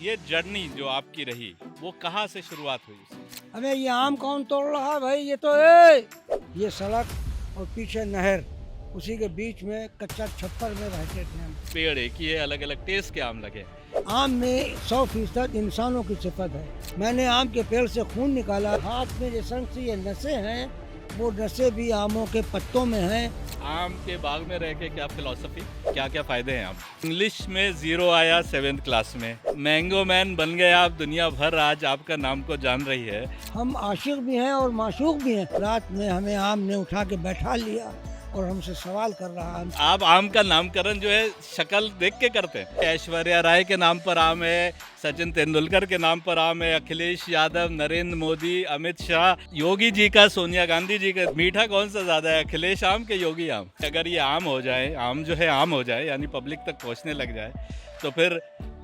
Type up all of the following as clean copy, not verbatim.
ये जर्नी जो आपकी रही वो कहाँ से शुरुआत हुई उसकी? अबे ये आम कौन तोड़ रहा है भाई, ये तो ये सड़क और पीछे नहर, उसी के बीच में कच्चा छप्पर में रहते थे हम। पेड़ एक ही है, अलग अलग टेस्ट के आम लगे। आम में 100% इंसानों की सिफत है। मैंने आम के पेड़ से खून निकाला, हाथ में जैसे से ये नसें हैं, वो नसें भी आमों के पत्तों में हैं। आम के बाग में रह के क्या फिलॉसफी, क्या क्या फायदे हैं आम? इंग्लिश में 0 आया 7th क्लास में, मैंगो मैन बन गए आप, दुनिया भर आज आपका नाम को जान रही है। हम आशिक भी हैं और माशूक भी हैं। रात में हमें आम ने उठा के बैठा लिया और हमसे सवाल कर रहा है। आप आम का नामकरण जो है शक्ल देख के करते हैं। ऐश्वर्या राय के नाम पर आम है, सचिन तेंदुलकर के नाम पर आम है, अखिलेश यादव, नरेंद्र मोदी, अमित शाह, योगी जी का, सोनिया गांधी जी का। मीठा कौन सा ज्यादा है, अखिलेश आम के योगी आम? अगर ये आम हो जाए, आम जो है आम हो जाए, यानी पब्लिक तक पहुंचने लग जाए, तो फिर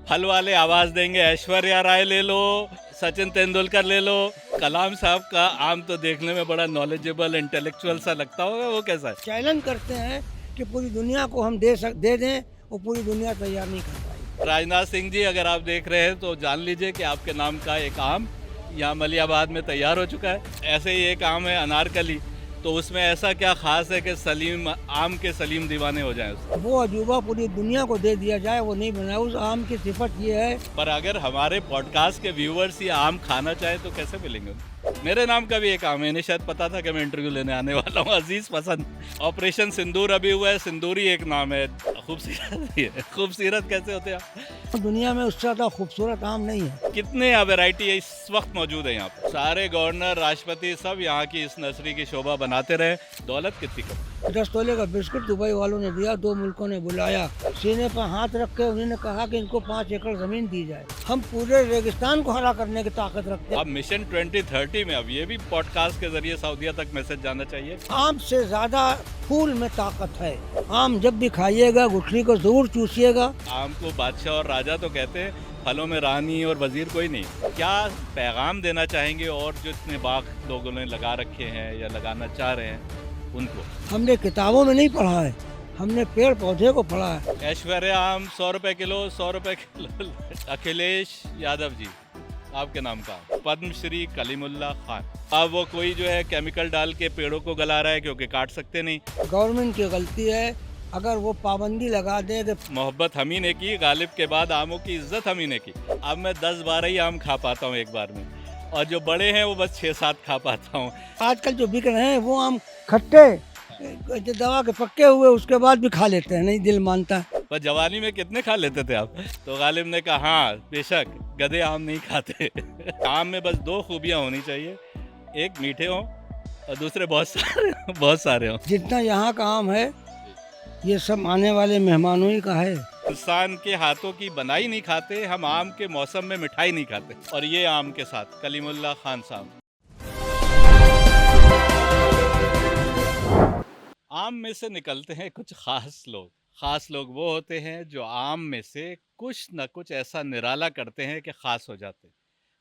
फल वाले आवाज देंगे ऐश्वर्या राय ले लो, सचिन तेंदुलकर ले लो। कलाम साहब का आम तो देखने में बड़ा नॉलेजेबल, इंटेलेक्चुअल सा लगता होगा, वो कैसा है? चैलेंज करते हैं कि पूरी दुनिया को हम दे दें, वो पूरी दुनिया तैयार नहीं कर पाई। राजनाथ सिंह जी, अगर आप देख रहे हैं तो जान लीजिए कि आपके नाम का एक आम यहाँ मलियाबाद में तैयार हो चुका है। ऐसे ही एक आम है अनारकली, तो उसमें ऐसा क्या खास है कि सलीम आम के सलीम दीवाने हो जाएं उसको? वो अजूबा पूरी दुनिया को दे दिया जाए, वो नहीं बना। उस आम की सिफत ये है। पर अगर हमारे पॉडकास्ट के व्यूवर्स ये आम खाना चाहे तो कैसे मिलेंगे? मेरे नाम का भी एक आम है, इन्हें शायद पता था कि मैं इंटरव्यू लेने आने वाला हूँ। अजीज पसंद। ऑपरेशन सिंदूर अभी हुआ है, सिंदूरी एक नाम है। खूबसूरत ही है। खूबसूरत कैसे होते हैं आप? दुनिया में उससे ज्यादा खूबसूरत आम नहीं है। कितने वैरायटी इस वक्त मौजूद है यहाँ पे? सारे गवर्नर, राष्ट्रपति सब यहाँ की इस नर्सरी की शोभा बनाते रहे। दौलत कितनी कम? 10 तोले का बिस्कुट दुबई वालों ने दिया, 2 मुल्कों ने बुलाया, सीने पर हाथ रख के उन्होंने कहा कि इनको 5 एकड़ जमीन दी जाए। हम पूरे रेगिस्तान को हरा करने की ताकत रखते हैं। अब मिशन 2030 में अब ये भी पॉडकास्ट के जरिए सऊदीया तक मैसेज जाना चाहिए। आम से ज्यादा फूल में ताकत है। आम जब भी खाइएगा गुठली को जरूर चूसिएगा। आम को बादशाह और राजा तो कहते हैं, फलों में रानी और वजीर कोई नहीं। क्या पैगाम देना चाहेंगे और जो इतने बाग लोगों ने लगा रखे हैं या लगाना चाह रहे हैं उनको? हमने किताबों में नहीं पढ़ा है, हमने पेड़ पौधे को पढ़ा है। ऐश्वर्या आम 100 रुपए किलो, 100 रुपए किलो। अखिलेश यादव जी आपके नाम का। पद्मश्री कलीमुल्ला खान। अब वो कोई जो है केमिकल डाल के पेड़ों को गला रहा है क्योंकि काट सकते नहीं। गवर्नमेंट की गलती है, अगर वो पाबंदी लगा दे कि मोहब्बत हम ही ने की, गालिब के बाद आमों की इज्जत हम ही ने की। अब मैं 10-12 ही आम खा पाता हूँ एक बार में, और जो बड़े हैं वो बस 6-7 खा पाता हूँ। आजकल जो बिक रहे हैं वो आम खट्टे, जो दवा के पक्के हुए उसके बाद भी खा लेते हैं, नहीं दिल मानता है। पर जवानी में कितने खा लेते थे आप? तो गालिब ने कहा हाँ बेशक, गधे आम नहीं खाते। आम में बस 2 खूबियाँ होनी चाहिए, एक मीठे हों और दूसरे बहुत सारे हों। जितना यहाँ का आम है ये सब आने वाले मेहमानों ही का है। इंसान के हाथों की बनाई नहीं खाते, हम आम के मौसम में मिठाई नहीं खाते। और ये आम के साथ कलीमुल्ला खान साहब। आम में से निकलते हैं कुछ खास लोग। खास लोग वो होते हैं जो आम में से कुछ न कुछ ऐसा निराला करते हैं कि खास हो जाते हैं।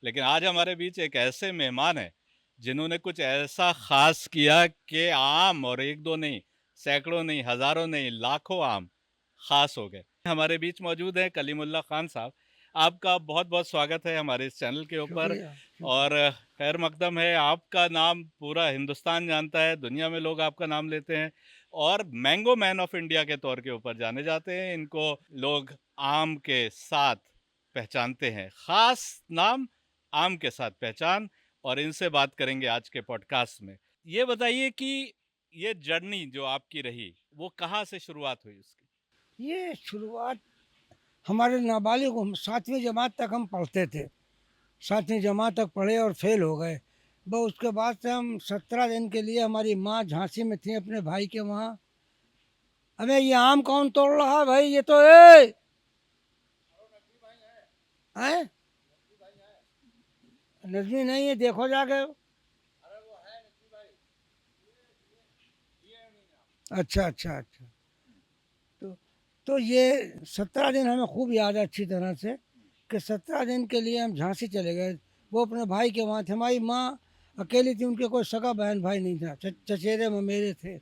लेकिन आज हमारे बीच एक ऐसे मेहमान हैं जिन्होंने कुछ ऐसा खास किया कि आम, और एक दो नहीं, सैकड़ों नहीं, हजारों नहीं, लाखों आम खास हो गए। हमारे बीच मौजूद है कलीमुल्ला खान साहब। आपका बहुत बहुत स्वागत है हमारे इस चैनल के ऊपर। शुक्रिया। और खैर मकदम है, आपका नाम पूरा हिंदुस्तान जानता है, दुनिया में लोग आपका नाम लेते हैं, और मैंगो मैन ऑफ इंडिया के तौर के ऊपर जाने जाते हैं। इनको लोग आम के साथ पहचानते हैं, खास नाम, आम के साथ पहचान। और इनसे बात करेंगे आज के पॉडकास्ट में। ये बताइए कि ये जर्नी जो आपकी रही वो कहाँ से शुरुआत हुई उसकी? ये शुरुआत हमारे नाबालिग, हम 7वीं जमात तक हम पढ़ते थे। 7वीं जमात तक पढ़े और फेल हो गए। बस उसके बाद से हम 17 दिन के लिए, हमारी माँ झांसी में थी अपने भाई के वहाँ। अबे ये आम कौन तोड़ रहा है भाई, ये तो हैं? नजमी नहीं है, देखो जाके। अच्छा अच्छा अच्छा। तो ये 17 दिन हमें खूब याद है अच्छी तरह से, कि 17 दिन के लिए हम झांसी चले गए। वो अपने भाई के वहाँ थे, हमारी माँ अकेली थी, उनके कोई सगा बहन भाई नहीं था, चचेरे ममेरे थे।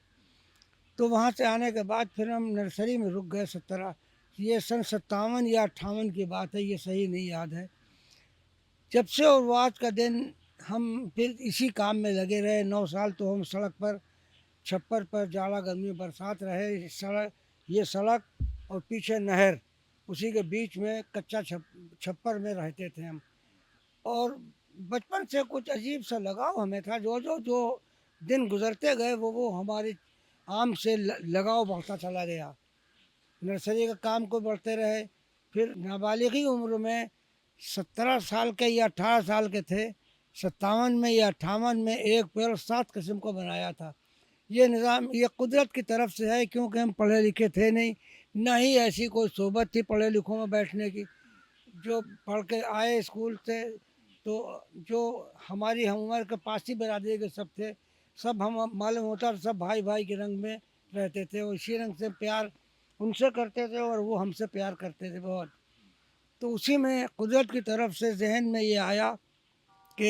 तो वहाँ से आने के बाद फिर हम नर्सरी में रुक गए 17 ये सन 57 या 58 की बात है, ये सही नहीं याद है। जब से और वो आज का दिन हम फिर इसी काम में लगे रहे। 9 साल तो हम सड़क पर, छप्पर पर, जाड़ा गर्मी बरसात रहे। ये सड़क और पीछे नहर, उसी के बीच में कच्चा छप्पर में रहते थे हम। और बचपन से कुछ अजीब सा लगाव हमें था। जो दिन गुजरते गए वो हमारी आम से लगाव बढ़ता चला गया। नर्सरी का काम को बढ़ते रहे। फिर नाबालिग की उम्र में 17 साल के या 18 साल के थे, 57 में या 58 में एक पेड़ 7 किस्म को बनाया था। ये निज़ाम ये कुदरत की तरफ से है, क्योंकि हम पढ़े लिखे थे नहीं, ना ही ऐसी कोई सोबत थी पढ़े लिखों में बैठने की। जो पढ़ के आए स्कूल से, तो जो हमारी हम उम्र के पासी बरादरी के सब थे, सब हम मालूम होता था सब भाई भाई के रंग में रहते थे, और इसी रंग से प्यार उनसे करते थे और वो हमसे प्यार करते थे बहुत। तो उसी में कुदरत की तरफ से जहन में ये आया कि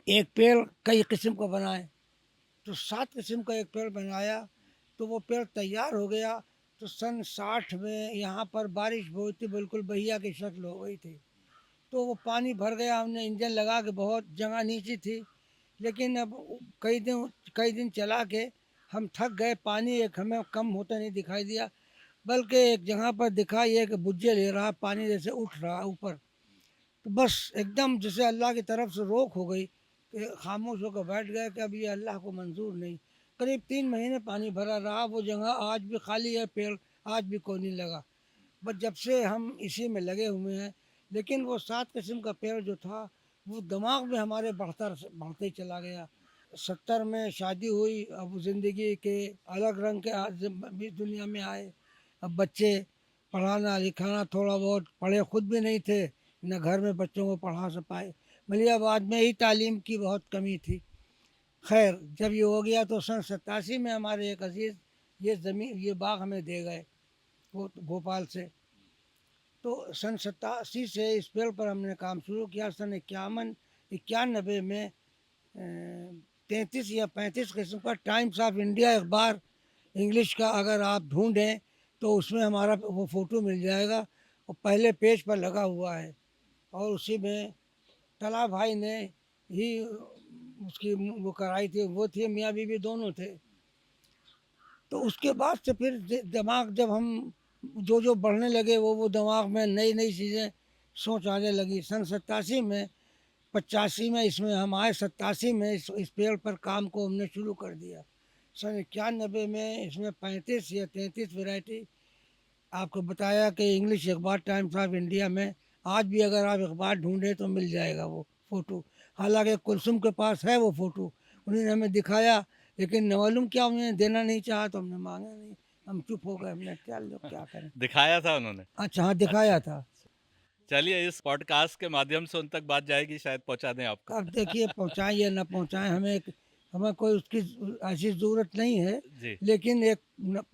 एक पेड़ कई किस्म का बनाए। तो 7 किस्म का एक पेड़ बनाया। तो वो पेड़ तैयार हो गया। तो सन 60 में यहाँ पर बारिश बहुत थी, बिल्कुल बहिया की शक्ल हो गई थी। तो वो पानी भर गया। हमने इंजन लगा के, बहुत जगह नीची थी, लेकिन अब कई दिन चला के हम थक गए। पानी एक हमें कम होता नहीं दिखाई दिया, बल्कि एक जगह पर दिखा ये कि बुज्जे ले रहा, पानी जैसे उठ रहा ऊपर। तो बस एकदम जैसे अल्लाह की तरफ से रोक हो गई कि खामोश होकर बैठ गए कि अब ये अल्लाह को मंजूर नहीं। करीब 3 महीने पानी भरा रहा। वो जगह आज भी खाली है, पेड़ आज भी कोई नहीं लगा। बस जब से हम इसी में लगे हुए हैं। लेकिन वो 7 किस्म का पेड़ जो था, वो दिमाग में हमारे बढ़ते ही चला गया। 70 में शादी हुई। अब ज़िंदगी के अलग रंग के भी दुनिया में आए। अब बच्चे, पढ़ाना लिखाना, थोड़ा बहुत पढ़े खुद भी नहीं थे, न घर में बच्चों को पढ़ा पाए। मलियाबाद में ही तालीम की बहुत कमी थी। खैर, जब ये हो गया तो सन 87 में हमारे एक अजीज़ ये बाग हमें दे गए, वो भोपाल से। तो सन 87 से इस पेड़ पर हमने काम शुरू किया। सन 91 में 33 या 35 किस्म का टाइम्स ऑफ इंडिया अखबार इंग्लिश का अगर आप ढूंढें तो उसमें हमारा वो फ़ोटो मिल जाएगा, और पहले पेज पर लगा हुआ है। और उसी में तला भाई ने ही उसकी वो कराई थी। वो थे मियाँ बीवी दोनों थे। तो उसके बाद से फिर दिमाग जब हम जो बढ़ने लगे, वो दिमाग में नई नई चीज़ें सोच आने लगी। सन 87 में, 85 में इसमें हम आए। 87 में इस पेड़ पर काम को हमने शुरू कर दिया। सन 91 में इसमें 35 या 33 वैरायटी आपको बताया कि इंग्लिश अखबार टाइम्स ऑफ इंडिया में आज भी अगर आप अखबार ढूंढें तो मिल जाएगा वो फ़ोटो। हालांकि कुलसुम के पास है वो फ़ोटो, उन्होंने हमें दिखाया, लेकिन न मालूम क्या उन्होंने देना नहीं चाहा, तो हमने मांगा नहीं। हम चुप हो गए, हमने क्या लो क्या करें। दिखाया था उन्होंने। अच्छा हाँ, दिखाया अच्छा, था। चलिए इस पॉडकास्ट के माध्यम से उन तक बात जाएगी, शायद पहुंचा दें आपको। अब देखिए पहुँचाएं या न पहुँचाएं, हमें कोई उसकी ऐसी ज़रूरत नहीं है। जी। लेकिन एक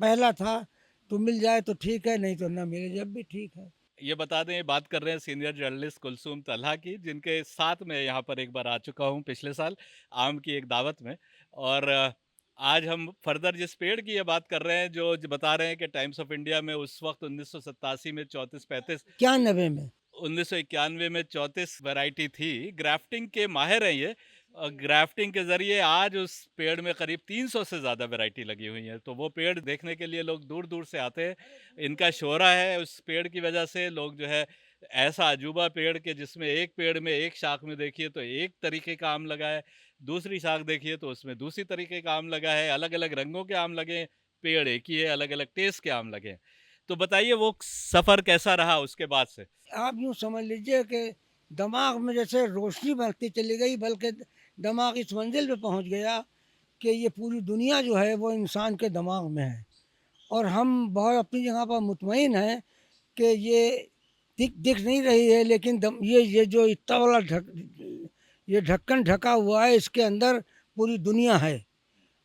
पहला था, तो मिल जाए तो ठीक है, नहीं तो ना मिले जब भी ठीक है। ये बता दें, बात कर रहे हैं सीनियर जर्नलिस्ट कुलसुम तलहा की, जिनके साथ में यहाँ पर एक बार आ चुका हूँ पिछले साल आम की एक दावत में। और आज हम फर्दर जिस पेड़ की ये बात कर रहे हैं, जो बता रहे हैं कि टाइम्स ऑफ इंडिया में उस वक्त 1987 में 34-35, 91 में 1991 में 34 वैरायटी थी। ग्राफ्टिंग के माहिर हैं ये। ग्राफ्टिंग के ज़रिए आज उस पेड़ में करीब 300 से ज़्यादा वैरायटी लगी हुई है। तो वो पेड़ देखने के लिए लोग दूर दूर से आते हैं। इनका शोहरा है उस पेड़ की वजह से। लोग जो है, ऐसा अजूबा पेड़ के जिसमें एक पेड़ में एक शाख में देखिए तो एक तरीके का आम लगा है, दूसरी शाख देखिए तो उसमें दूसरी तरीके का आम लगा है, अलग अलग रंगों के आम लगे हैं, पेड़ एक ही है, अलग अलग टेस्ट के आम लगे हैं। तो बताइए वो सफ़र कैसा रहा उसके बाद से। आप यूँ समझ लीजिए कि दिमाग में जैसे रोशनी बढ़ती चली गई, बल्कि दिमाग इस मंजिल पे पहुंच गया कि ये पूरी दुनिया जो है वो इंसान के दिमाग में है। और हम बहुत अपनी जगह पर मुतमईन हैं कि ये दिख नहीं रही है, लेकिन ये जो इतना बड़ा ये ढक्कन ढका हुआ है, इसके अंदर पूरी दुनिया है।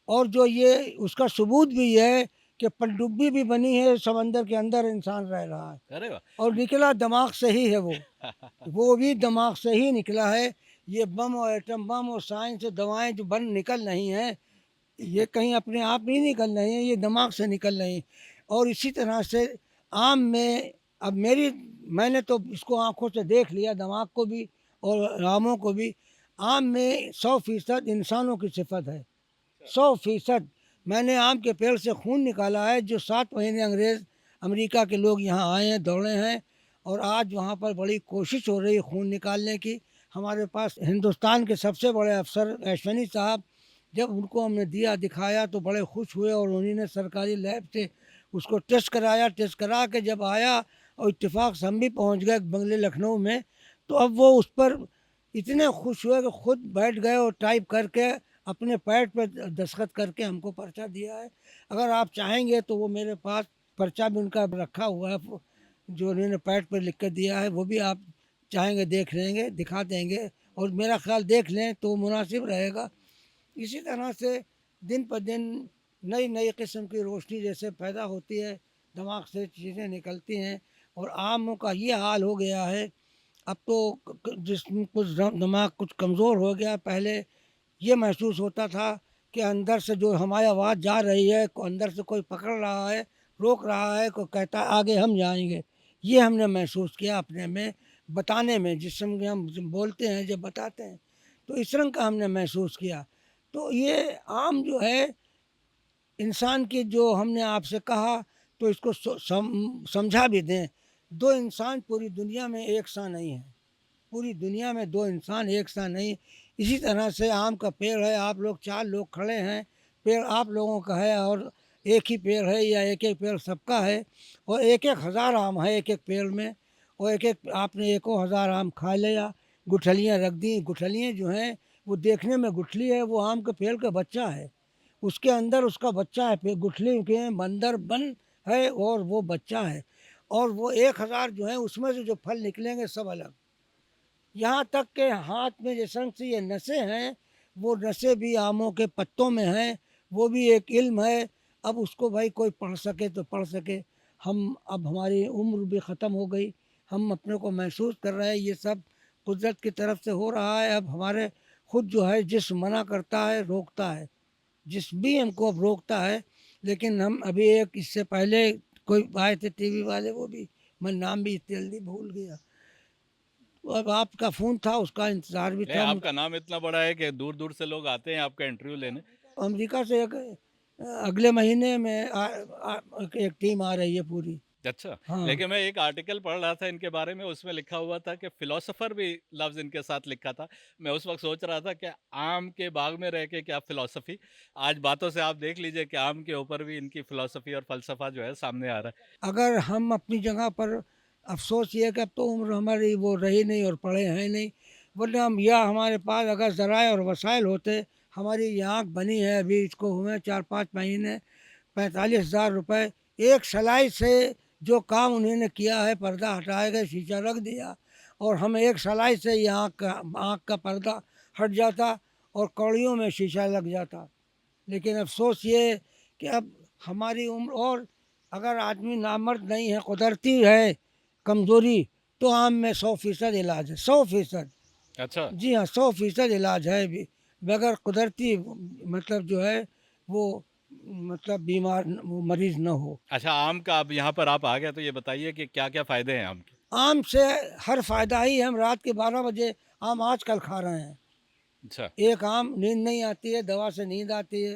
और जो ये उसका सबूत भी है कि पनडुब्बी भी बनी है समंदर के अंदर, इंसान रह रहा है। अरे वाह! और निकला दिमाग से ही है वो भी दिमाग से ही निकला है। ये बम और एटम बम और साइंस और दवाएं जो निकल रही हैं, ये कहीं अपने आप नहीं निकल रही हैं, ये दिमाग से निकल रही हैं। और इसी तरह से आम में अब मैंने तो इसको आंखों से देख लिया, दिमाग को भी और आमों को भी। आम में 100% इंसानों की सिफत है, 100%। मैंने आम के पेड़ से खून निकाला है। जो 7 महीने अंग्रेज़ अमेरिका के लोग यहाँ आए हैं, दौड़े हैं, और आज वहाँ पर बड़ी कोशिश हो रही है खून निकालने की। हमारे पास हिंदुस्तान के सबसे बड़े अफसर अश्वनी साहब, जब उनको हमने दिया दिखाया तो बड़े खुश हुए, और उन्होंने सरकारी लैब से उसको टेस्ट कराया। टेस्ट करा के जब आया, और इत्तेफाक से हम भी पहुँच गए बंगले लखनऊ में, तो अब वो उस पर इतने खुश हुए कि खुद बैठ गए और टाइप करके अपने पैड पे दस्तखत करके हमको पर्चा दिया है। अगर आप चाहेंगे तो वो मेरे पास पर्चा भी उनका रखा हुआ है, जो उन्होंने पैड पर लिख कर दिया है, वो भी आप चाहेंगे देख लेंगे, दिखा देंगे, और मेरा ख्याल देख लें तो मुनासिब रहेगा। इसी तरह से दिन पर दिन नई नई किस्म की रोशनी जैसे पैदा होती है, दिमाग से चीज़ें निकलती हैं, और आमों का ये हाल हो गया है। अब तो जिसमें कुछ दिमाग कुछ कमज़ोर हो गया। पहले ये महसूस होता था कि अंदर से जो हमारी आवाज़ जा रही है, अंदर से कोई पकड़ रहा है, रोक रहा है, कोई कहता है आगे हम जाएंगे। ये हमने महसूस किया अपने में, बताने में, जिस समय हम बोलते हैं, जब बताते हैं, तो इस रंग का हमने महसूस किया। तो ये आम जो है इंसान की, जो हमने आपसे कहा, तो इसको समझा भी दें। दो इंसान पूरी दुनिया में एक सा नहीं है, पूरी दुनिया में दो इंसान एक सा नहीं। इसी तरह से आम का पेड़ है, आप लोग 4 लोग खड़े हैं, पेड़ आप लोगों का है, और एक ही पेड़ है या एक एक पेड़ सबका है, और एक एक हज़ार आम है एक एक पेड़ में, और एक एक आपने एको हज़ार आम खा लिया, गुठलियाँ रख दी। गुठलियाँ जो हैं वो देखने में गुठली है, वो आम के पेड़ का बच्चा है, उसके अंदर उसका बच्चा है। गुठली के अंदर बन है और वो बच्चा है, और वो 1000 जो है उसमें से जो फल निकलेंगे सब अलग। यहाँ तक के हाथ में जिस रंग से ये नसें हैं, वो नसें भी आमों के पत्तों में हैं, वो भी एक इल्म है। अब उसको भाई कोई पढ़ सके तो पढ़ सके। हम अब हमारी उम्र भी ख़त्म हो गई, हम अपने को महसूस कर रहे हैं ये सब कुदरत की तरफ से हो रहा है। अब हमारे खुद जो है जिस्म मना करता है, रोकता है, जिस्म भी हमको अब रोकता है। लेकिन हम अभी एक इससे पहले कोई आए थे टीवी वाले, वो भी मैं नाम भी जल्दी भूल गया, अब आपका फ़ोन था, उसका इंतज़ार भी नहीं, था। आपका नाम इतना बड़ा है कि दूर दूर से लोग आते हैं आपका इंटरव्यू लेने। अमेरिका से एक अगले महीने में एक टीम आ रही है पूरी। अच्छा, हाँ, लेकिन मैं एक आर्टिकल पढ़ रहा था इनके बारे में, उसमें लिखा हुआ था कि फिलोसोफर भी लफ्ज़ इनके साथ लिखा था। मैं उस वक्त सोच रहा था कि आम के बाग में रह के क्या फिलोसफी। आज बातों से आप देख लीजिए कि आम के ऊपर भी इनकी फिलोसफी और फलसफा जो है सामने आ रहा है। अगर हम अपनी जगह पर, अफ़सोस ये है कि अब तो उम्र हमारी वो रही नहीं और पढ़े हैं नहीं, वरना हम, या हमारे पास अगर ज़राए और वसाइल होते। हमारी ये आँख बनी है, अभी इसको हुए 4-5 महीने, 45,000 रुपये। एक सलाई से जो काम उन्होंने किया है, पर्दा हटाया गया, शीशा रख दिया, और हम एक सलाई से ये आँख का पर्दा हट जाता और कौड़ियों में शीशा लग जाता। लेकिन अफ़सोस ये कि अब हमारी उम्र, और अगर आदमी नामर्द नहीं है, कुदरती है कमज़ोरी, तो आम में 100% इलाज है, 100%। अच्छा। जी हाँ, 100% इलाज है भी, बगैर कुदरती मतलब जो है वो, मतलब बीमार वो मरीज़ न हो। अच्छा, आम का अब यहाँ पर आप आ गए तो ये बताइए कि क्या-क्या फ़ायदे हैं आम के? आम से हर फ़ायदा ही है। हम रात के 12 बजे आम आजकल खा रहे हैं। अच्छा। एक आम, नींद नहीं आती है, दवा से नींद आती है,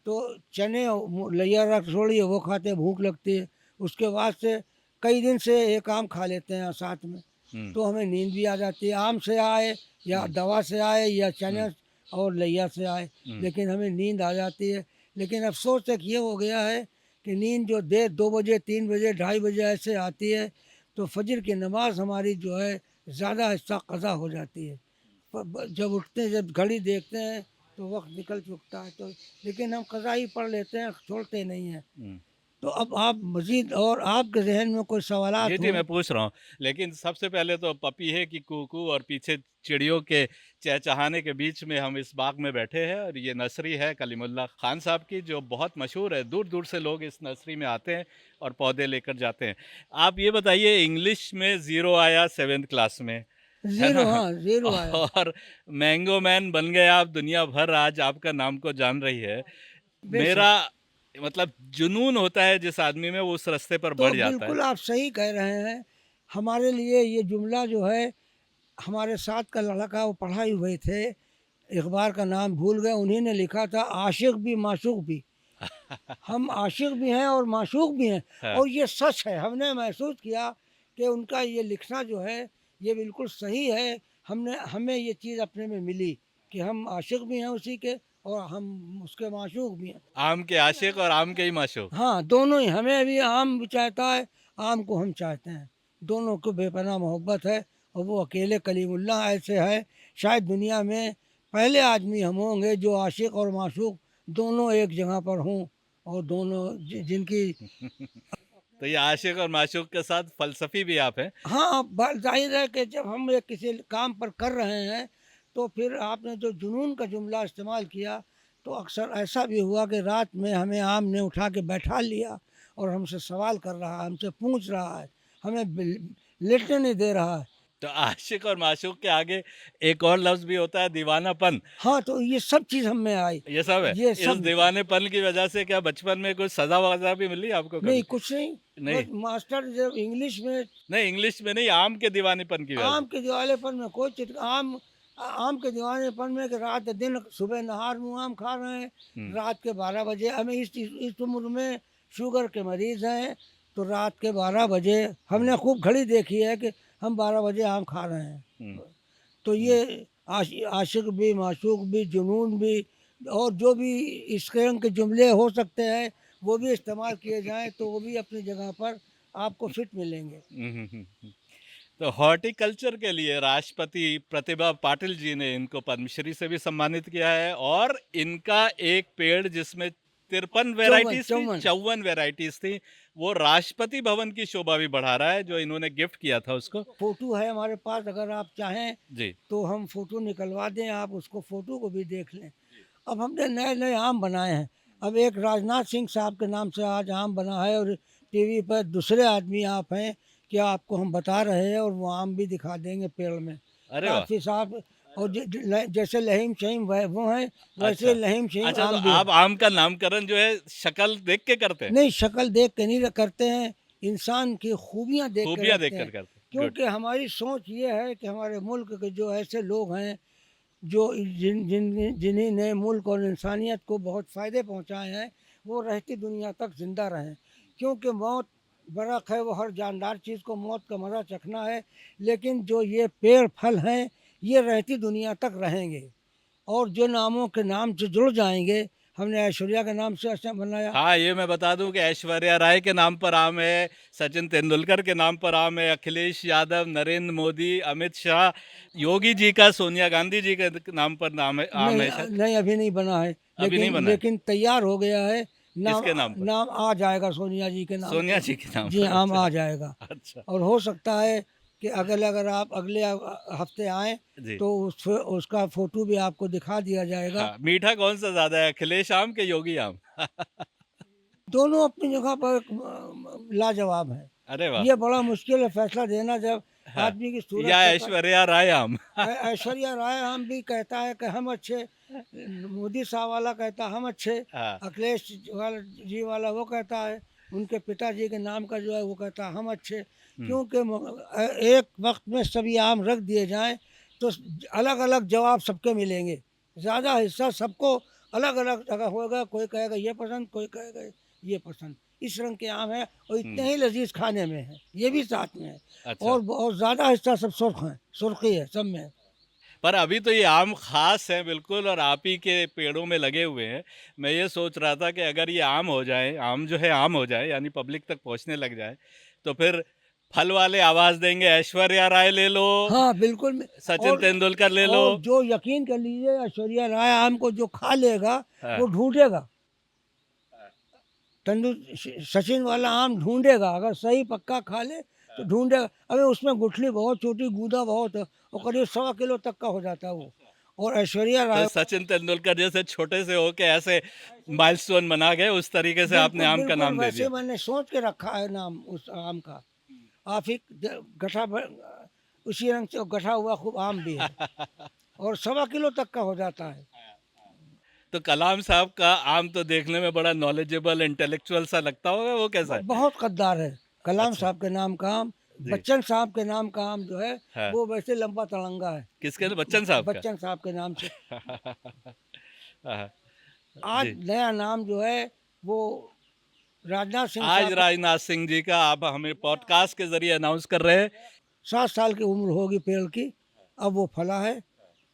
तो चने लैया रख छोड़िए वो खाते हैं, भूख लगती है। उसके बाद से कई दिन से एक आम खा लेते हैं साथ में, हुँ, तो हमें नींद भी आ जाती है। आम से आए या हुँ, दवा से आए या हुँ, चने और लैया से आए, हुँ। लेकिन हमें नींद आ जाती है। लेकिन अफ़सोस एक ये हो गया है कि नींद जो 2 बजे, 3 बजे, ढाई बजे ऐसे आती है, तो फजर की नमाज हमारी जो है ज़्यादा हिस्सा कज़ा हो जाती है। जब उठते हैं, जब घड़ी देखते हैं, तो वक्त निकल चुकता है, तो लेकिन हम कज़ा ही पढ़ लेते हैं, छोड़ते नहीं हैं। हुँ। तो अब आप मज़ीद, और आपके ज़हन में कोई जी, सवालात जी, हों। मैं पूछ रहा हूँ। लेकिन सबसे पहले तो पपीहे की कू-कू और पीछे चिड़ियों के चहचहाने के बीच में हम इस बाग में बैठे हैं, और ये नर्सरी है कलीमुल्लाह खान साहब की, जो बहुत मशहूर है। दूर-दूर से लोग इस नर्सरी में आते हैं और पौधे लेकर जाते हैं। आप ये बताइए, इंग्लिश में 0 आया 7th क्लास में, है ज़ीरो, ना? हाँ, ज़ीरो आया। और मैंगो मैन बन गए आप, दुनिया भर आज आपका नाम को जान रही है। मेरा बेशक। मतलब जुनून होता है जिस आदमी में, वो उस रास्ते पर तो बढ़ जाता है। बिल्कुल आप सही कह रहे हैं। हमारे लिए ये जुमला जो है, हमारे साथ का लड़का वो पढ़ाए हुए थे, अखबार का नाम भूल गए, उन्हीं ने लिखा था आशिक भी माशूक भी। हम आशिक भी हैं और माशूक भी हैं, हाँ। और ये सच है। हमने महसूस किया कि उनका ये लिखना जो है ये बिल्कुल सही है। हमें ये चीज़ अपने में मिली कि हम आशिक भी हैं उसी के, और हम उसके माशूक भी हैं। आम के आशिक और आम के ही माशूक। हाँ, दोनों ही। हमें भी आम भी चाहता है, आम को हम चाहते हैं। दोनों को बेपनाह मोहब्बत है, और वो अकेले कलीमुल्लाह ऐसे है, शायद दुनिया में पहले आदमी हम होंगे जो आशिक और माशूक दोनों एक जगह पर हों, और दोनों जिनकी। तो ये आशिक और माशूक के साथ फलसफी भी आप हैं। हाँ, ज़ाहिर है कि जब हम एक किसी काम पर कर रहे हैं, तो फिर आपने जो जुनून का जुमला इस्तेमाल किया, तो अक्सर ऐसा भी हुआ कि रात में हमें आम ने उठा के बैठा लिया, और हमसे सवाल कर रहा है, हमसे पूछ रहा है, हमें लेटने नहीं दे रहा है। तो आशिक और माशूक के आगे एक और लफ्ज भी होता है, दीवानापन। हाँ, तो ये सब चीज़ हम में आई। ये सब है। ये इस सब। दीवानेपन की वजह से क्या बचपन में कुछ सजा वजा भी मिली आपको नहीं, कभी? कुछ नहीं। नहीं। बस मास्टर जब इंग्लिश में, नहीं, इंग्लिश में नहीं, आम के दीवानेपन की वजह से। आम के दिवालेपन में कोई आम के दीवानेपन में कि रात दिन सुबह नहार मुँह आम खा रहे हैं, हम्म। रात के 12 बजे हमें इस उम्र में शुगर के मरीज़ हैं, तो रात के 12 बजे हमने खूब घड़ी देखी है कि हम 12 बजे आम खा रहे हैं। हम्म। तो ये आशिक भी, माशूक भी, जुनून भी, और जो भी इस किस्म के जुमले हो सकते हैं वो भी इस्तेमाल किए जाएं, तो वो भी अपनी जगह पर आपको फिट मिलेंगे। तो हॉर्टिकल्चर के लिए राष्ट्रपति प्रतिभा पाटिल जी ने इनको पद्मश्री से भी सम्मानित किया है, और इनका एक पेड़ जिसमें 53 चौवन वेराइटीज थी, चौवन 54 वेराइटीज थी, वो राष्ट्रपति भवन की शोभा भी बढ़ा रहा है, जो इन्होंने गिफ्ट किया था उसको। फोटो है हमारे पास, अगर आप चाहें जी। तो हम फोटो निकलवा दें, आप उसको फोटो को भी देख लें। अब हमने नए नए आम बनाए हैं। अब एक राजनाथ सिंह साहब के नाम से आज आम बना है, और टीवी पर दूसरे आदमी आप हैं कि आपको हम बता रहे हैं, और वो आम भी दिखा देंगे पेड़ में। अरे वाह। काफ़ी साहब, और जैसे लहीम शहीम वो हैं, वैसे अच्छा। लहीम शहीम अच्छा, तो आम भी है। आप आम का नामकरण जो है शक्ल देख के करते हैं? नहीं, शक्ल देख के नहीं करते हैं, इंसान की खूबियाँ देख के खूबियां रखते देख कर हैं। करते हैं। गुड। क्योंकि हमारी सोच ये है कि हमारे मुल्क के जो ऐसे लोग हैं, जो जिन्हीं ने मुल्क और इंसानियत को बहुत फ़ायदे पहुंचाए हैं, वो रहती दुनिया तक ज़िंदा रहें। क्योंकि मौत बरक है, वो हर जानदार चीज़ को मौत का मज़ा चखना है, लेकिन जो ये पेड़ फल हैं ये रहती दुनिया तक रहेंगे, और जो नामों के नाम से जुड़ जाएंगे। हमने ऐश्वर्या के नाम से ऐसा बनाया। हाँ, ये मैं बता दूं कि ऐश्वर्या राय के नाम पर आम है, सचिन तेंदुलकर के नाम पर आम है, अखिलेश यादव, नरेंद्र मोदी, अमित शाह, योगी जी का, सोनिया गांधी जी के नाम पर नाम है, आम नहीं, है शायद। नहीं, अभी नहीं बना है, अभी नहीं लेकिन बना है। तैयार हो गया है। नाम किसके नाम पर? नाम आ जाएगा सोनिया जी के नाम सोनिया पे। जी के नाम जी, पर। आम अच्छा। आ जाएगा। अच्छा। और हो सकता है कि अगर आप अगले हफ्ते आएँ, जी। तो उसका फ़ोटो भी आपको दिखा दिया जाएगा। हाँ, मीठा कौन सा ज्यादा है, अखिलेश आम के योगी आम? दोनों अपनी जगह पर लाजवाब हैं। अरे वाह। ये बड़ा मुश्किल है फैसला देना, जब हाँ। आदमी की सूरत या शक्ल। ऐश्वर्या राय आम? ऐश्वर्या राय हम भी कहता है कि हम अच्छे, मोदी साहब वाला कहता हम अच्छे, हाँ। अखिलेश जी वाला वो कहता है, उनके पिताजी के नाम का जो है वो कहता है हम अच्छे। क्योंकि एक वक्त में सभी आम रख दिए जाएं, तो अलग अलग जवाब सबके मिलेंगे। ज़्यादा हिस्सा सबको अलग अलग जगह होगा, कोई कहेगा ये पसंद, कोई कहेगा ये पसंद। इस रंग के आम है, और इतने ही लजीज खाने में है, ये भी साथ में है। अच्छा। और बहुत ज़्यादा हिस्सा सब सुर्ख है, सुर्खी है सब में। पर अभी तो ये आम खास है बिल्कुल, और आप ही के पेड़ों में लगे हुए हैं। मैं ये सोच रहा था कि अगर ये आम हो जाए, आम जो है आम हो जाए, यानी पब्लिक तक पहुंचने लग जाए, तो फिर फल वाले आवाज देंगे, ऐश्वर्या राय ले लो, हाँ, बिल्कुल। सचिन और तेंदुलकर ले लो। और जो यकीन कर लीजिए, ऐश्वर्या राय आम को जो खा लेगा हाँ। वो ढूंढेगा। सचिन वाला आम ढूंढेगा, अगर सही पक्का खा ले तो ढूंढेगा। अबे उसमें गुठली बहुत छोटी, गूदा बहुत है, और करीब 1.25 किलो तक का हो जाता है वो। और ऐश्वर्या तो राय सचिन तेंदुलकर जैसे छोटे से होके ऐसे माइलस्टोन बना गए, उस तरीके से आपने बिल्कुल आम का बिल्कुल नाम दे वैसे दिया। मैंने सोच के रखा है नाम उस आम का। आप ही गठा उसी रंग से गठा हुआ खूब आम भी है, और 1.25 किलो तक का हो जाता है। तो कलाम साहब का आम तो देखने में बड़ा नॉलेजेबल इंटेलेक्चुअल सा लगता होगा, वो कैसा है? बहुत कद्दार है। कलाम अच्छा। साहब के नाम का आम, जी। बच्चन साहब के नाम का आम जो है हाँ। वो वैसे लंबा तड़ंगा है। किसके? बच्चन साहब का? बच्चन साहब के नाम से। हाँ, आज जी। नया नाम जो है वो राजनाथ सिंह आज साहब राजनाथ सिंह जी का आप हमें पॉडकास्ट के जरिए अनाउंस कर रहे हैं। 7 साल की उम्र होगी पेड़ की, अब वो फला है।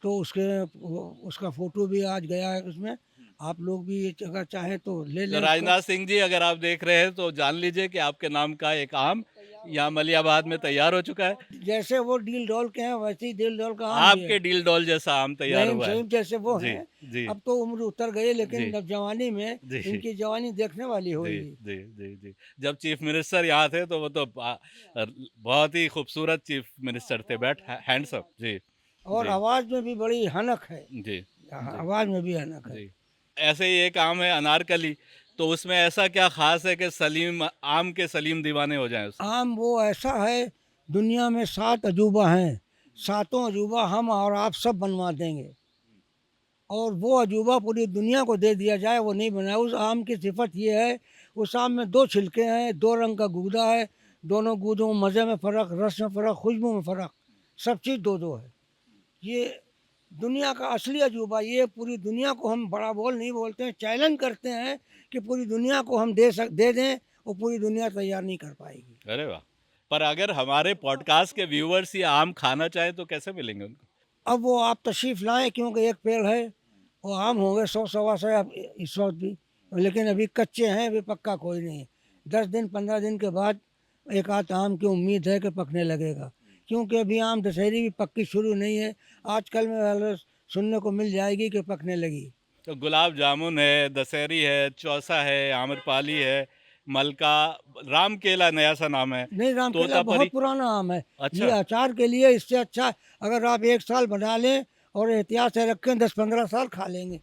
तो उसका फोटो भी आज गया है उसमें। आप लोग भी अगर चाहें तो ले तो लें उसको। राजनाथ सिंह जी, अगर आप देख रहे हैं तो जान लीजिए कि आपके नाम का एक आम यहाँ मलियाबाद में तैयार हो चुका है। जैसे वो डील डॉल के हैं वैसे ही डील डॉल का आम भी है। आपके डील डॉल जैसा आम तैयार रहीम हुआ है। सहीम जैसे वो जी, हैं। जी, अब तो उम्र उतर गई लेकिन जी, जवानी में जी, इनकी जवानी देखने वाली जी, होगी। जी, जी, जी। जब चीफ मिनिस्टर यहाँ थे तो वो तो बहुत ही खूबसूरत चीफ मिनिस्टर थे, बैठ हैंडसम। जी, और जी, आवाज में भी बड़ी हनक है। जी, जी, आवाज में भी हनक है। जी। ऐसे ही एक आम है अनारकली, तो उसमें ऐसा क्या खास है कि सलीम आम के सलीम दीवाने हो जाएं उसके? आम वो ऐसा है, दुनिया में 7 अजूबा हैं, सातों अजूबा हम और आप सब बनवा देंगे। और वो अजूबा पूरी दुनिया को दे दिया जाए वो नहीं बनाए। उस आम की सिफत ये है, उस आम में 2 छिलके हैं, 2 रंग का गूदा है, दोनों गूदों में मज़े में फ़र्क, रस में फ़र्क, खुशबू में फ़र्क, सब चीज़ 2-2 है। ये दुनिया का असली अजूबा, ये पूरी दुनिया को हम बड़ा बोल नहीं बोलते हैं, चैलेंज करते हैं कि पूरी दुनिया को हम दे दें, वो पूरी दुनिया तैयार नहीं कर पाएगी। अरे वाह! पर अगर हमारे पॉडकास्ट के व्यूअर्स ये आम खाना चाहें तो कैसे मिलेंगे उनको? अब वो आप तशरीफ़ लाएँ, क्योंकि एक पेड़ है, वो आम होंगे 100 सवा 100 अब इस वक्त भी, लेकिन अभी कच्चे हैं, अभी पक्का कोई नहीं है। 10 दिन 15 दिन के बाद एक आध आम की उम्मीद है कि पकने लगेगा, क्योंकि अभी आम दशहरी भी पक्की शुरू नहीं है। आजकल में वाले सुनने को मिल जाएगी कि पकने लगी। तो गुलाब जामुन है, दशहरी है, चौसा है, आम्रपाली है, मलका, राम केला नया सा नाम है, नहीं, रामकेला बहुत तोतापरी। पुराना आम है। ये अच्छा, अचार के लिए इससे अच्छा, अगर आप 1 साल बना लें और एहतियात से रखें 10-15 साल खा लेंगे।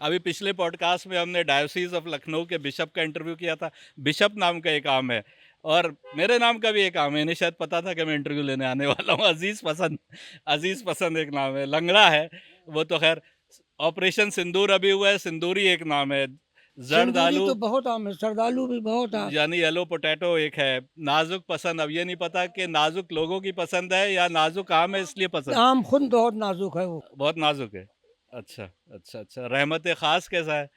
अभी पिछले पॉडकास्ट में हमने डायोसीस ऑफ लखनऊ के बिशप का इंटरव्यू किया था। बिशप नाम का एक आम है और मेरे नाम का भी एक आम है। इन्हें शायद पता था कि मैं इंटरव्यू लेने आने वाला हूँ। अजीज पसंद एक नाम है। लंगड़ा है, वो तो खैर ऑपरेशन सिंदूर अभी हुआ है, सिंदूरी एक नाम है। सिंदूरी जर्दालू तो बहुत आम है, सरदालू भी बहुत आम। यानी येलो पोटैटो एक है। नाजुक पसंद, अब ये नहीं पता कि नाजुक लोगों की पसंद है या नाजुक आम है इसलिए पसंद। आम खुद बहुत नाजुक है वो। बहुत नाजुक है। अच्छा, अच्छा, अच्छा। रहमत खास कैसा है?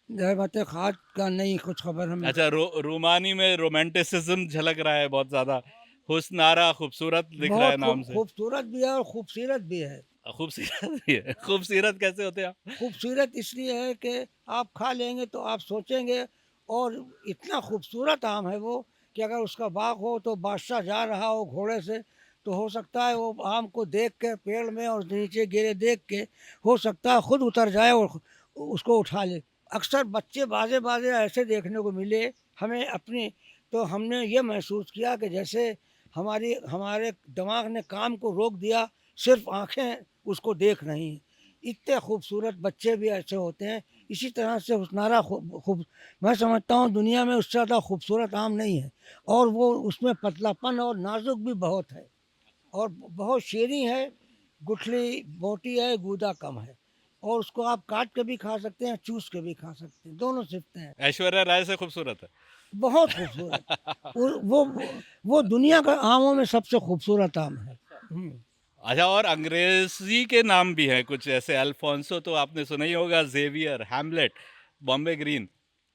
रहमत खाद का नहीं कुछ खबर हमें। अच्छा, रूमानी में रोमांटिसिज्म झलक रहा है बहुत ज्यादा। हुस्नारा, खूबसूरत दिख रहा है बहुत नाम से। खूबसूरत भी है और खूबसूरत भी है। खूबसूरत भी है। खूबसूरत कैसे होते हैं आप? खूबसूरत इसलिए है कि आप खा लेंगे तो आप सोचेंगे, और इतना खूबसूरत आम है वो कि अगर उसका बाग हो तो बादशाह जा रहा हो घोड़े से तो हो सकता है वो आम को देख के पेड़ में और नीचे गिरे देख के हो सकता है खुद उतर जाए और उसको उठा ले। अक्सर बच्चे बाजे बाजे ऐसे देखने को मिले हमें अपनी, तो हमने ये महसूस किया कि जैसे हमारे दिमाग ने काम को रोक दिया, सिर्फ आंखें उसको देख रही हैं। इतने खूबसूरत बच्चे भी ऐसे होते हैं। इसी तरह से हुस्नारा खूब मैं समझता हूँ दुनिया में उससे ज़्यादा खूबसूरत आम नहीं है। और वो उसमें पतलापन और नाजुक भी बहुत है और बहुत शीरी है, गुठली मोटी है, गूदा कम है, और उसको आप काट के भी खा सकते हैं, चूस के भी खा सकते हैं, दोनों सिफतें हैं। ऐश्वर्या राय से खूबसूरत है। बहुत खूबसूरत। वो दुनिया का आमों में सबसे खूबसूरत आम है। अच्छा, और अंग्रेजी के नाम भी हैं कुछ, ऐसे अल्फोंसो तो आपने सुना ही होगा, जेवियर, हैमलेट, बॉम्बे ग्रीन,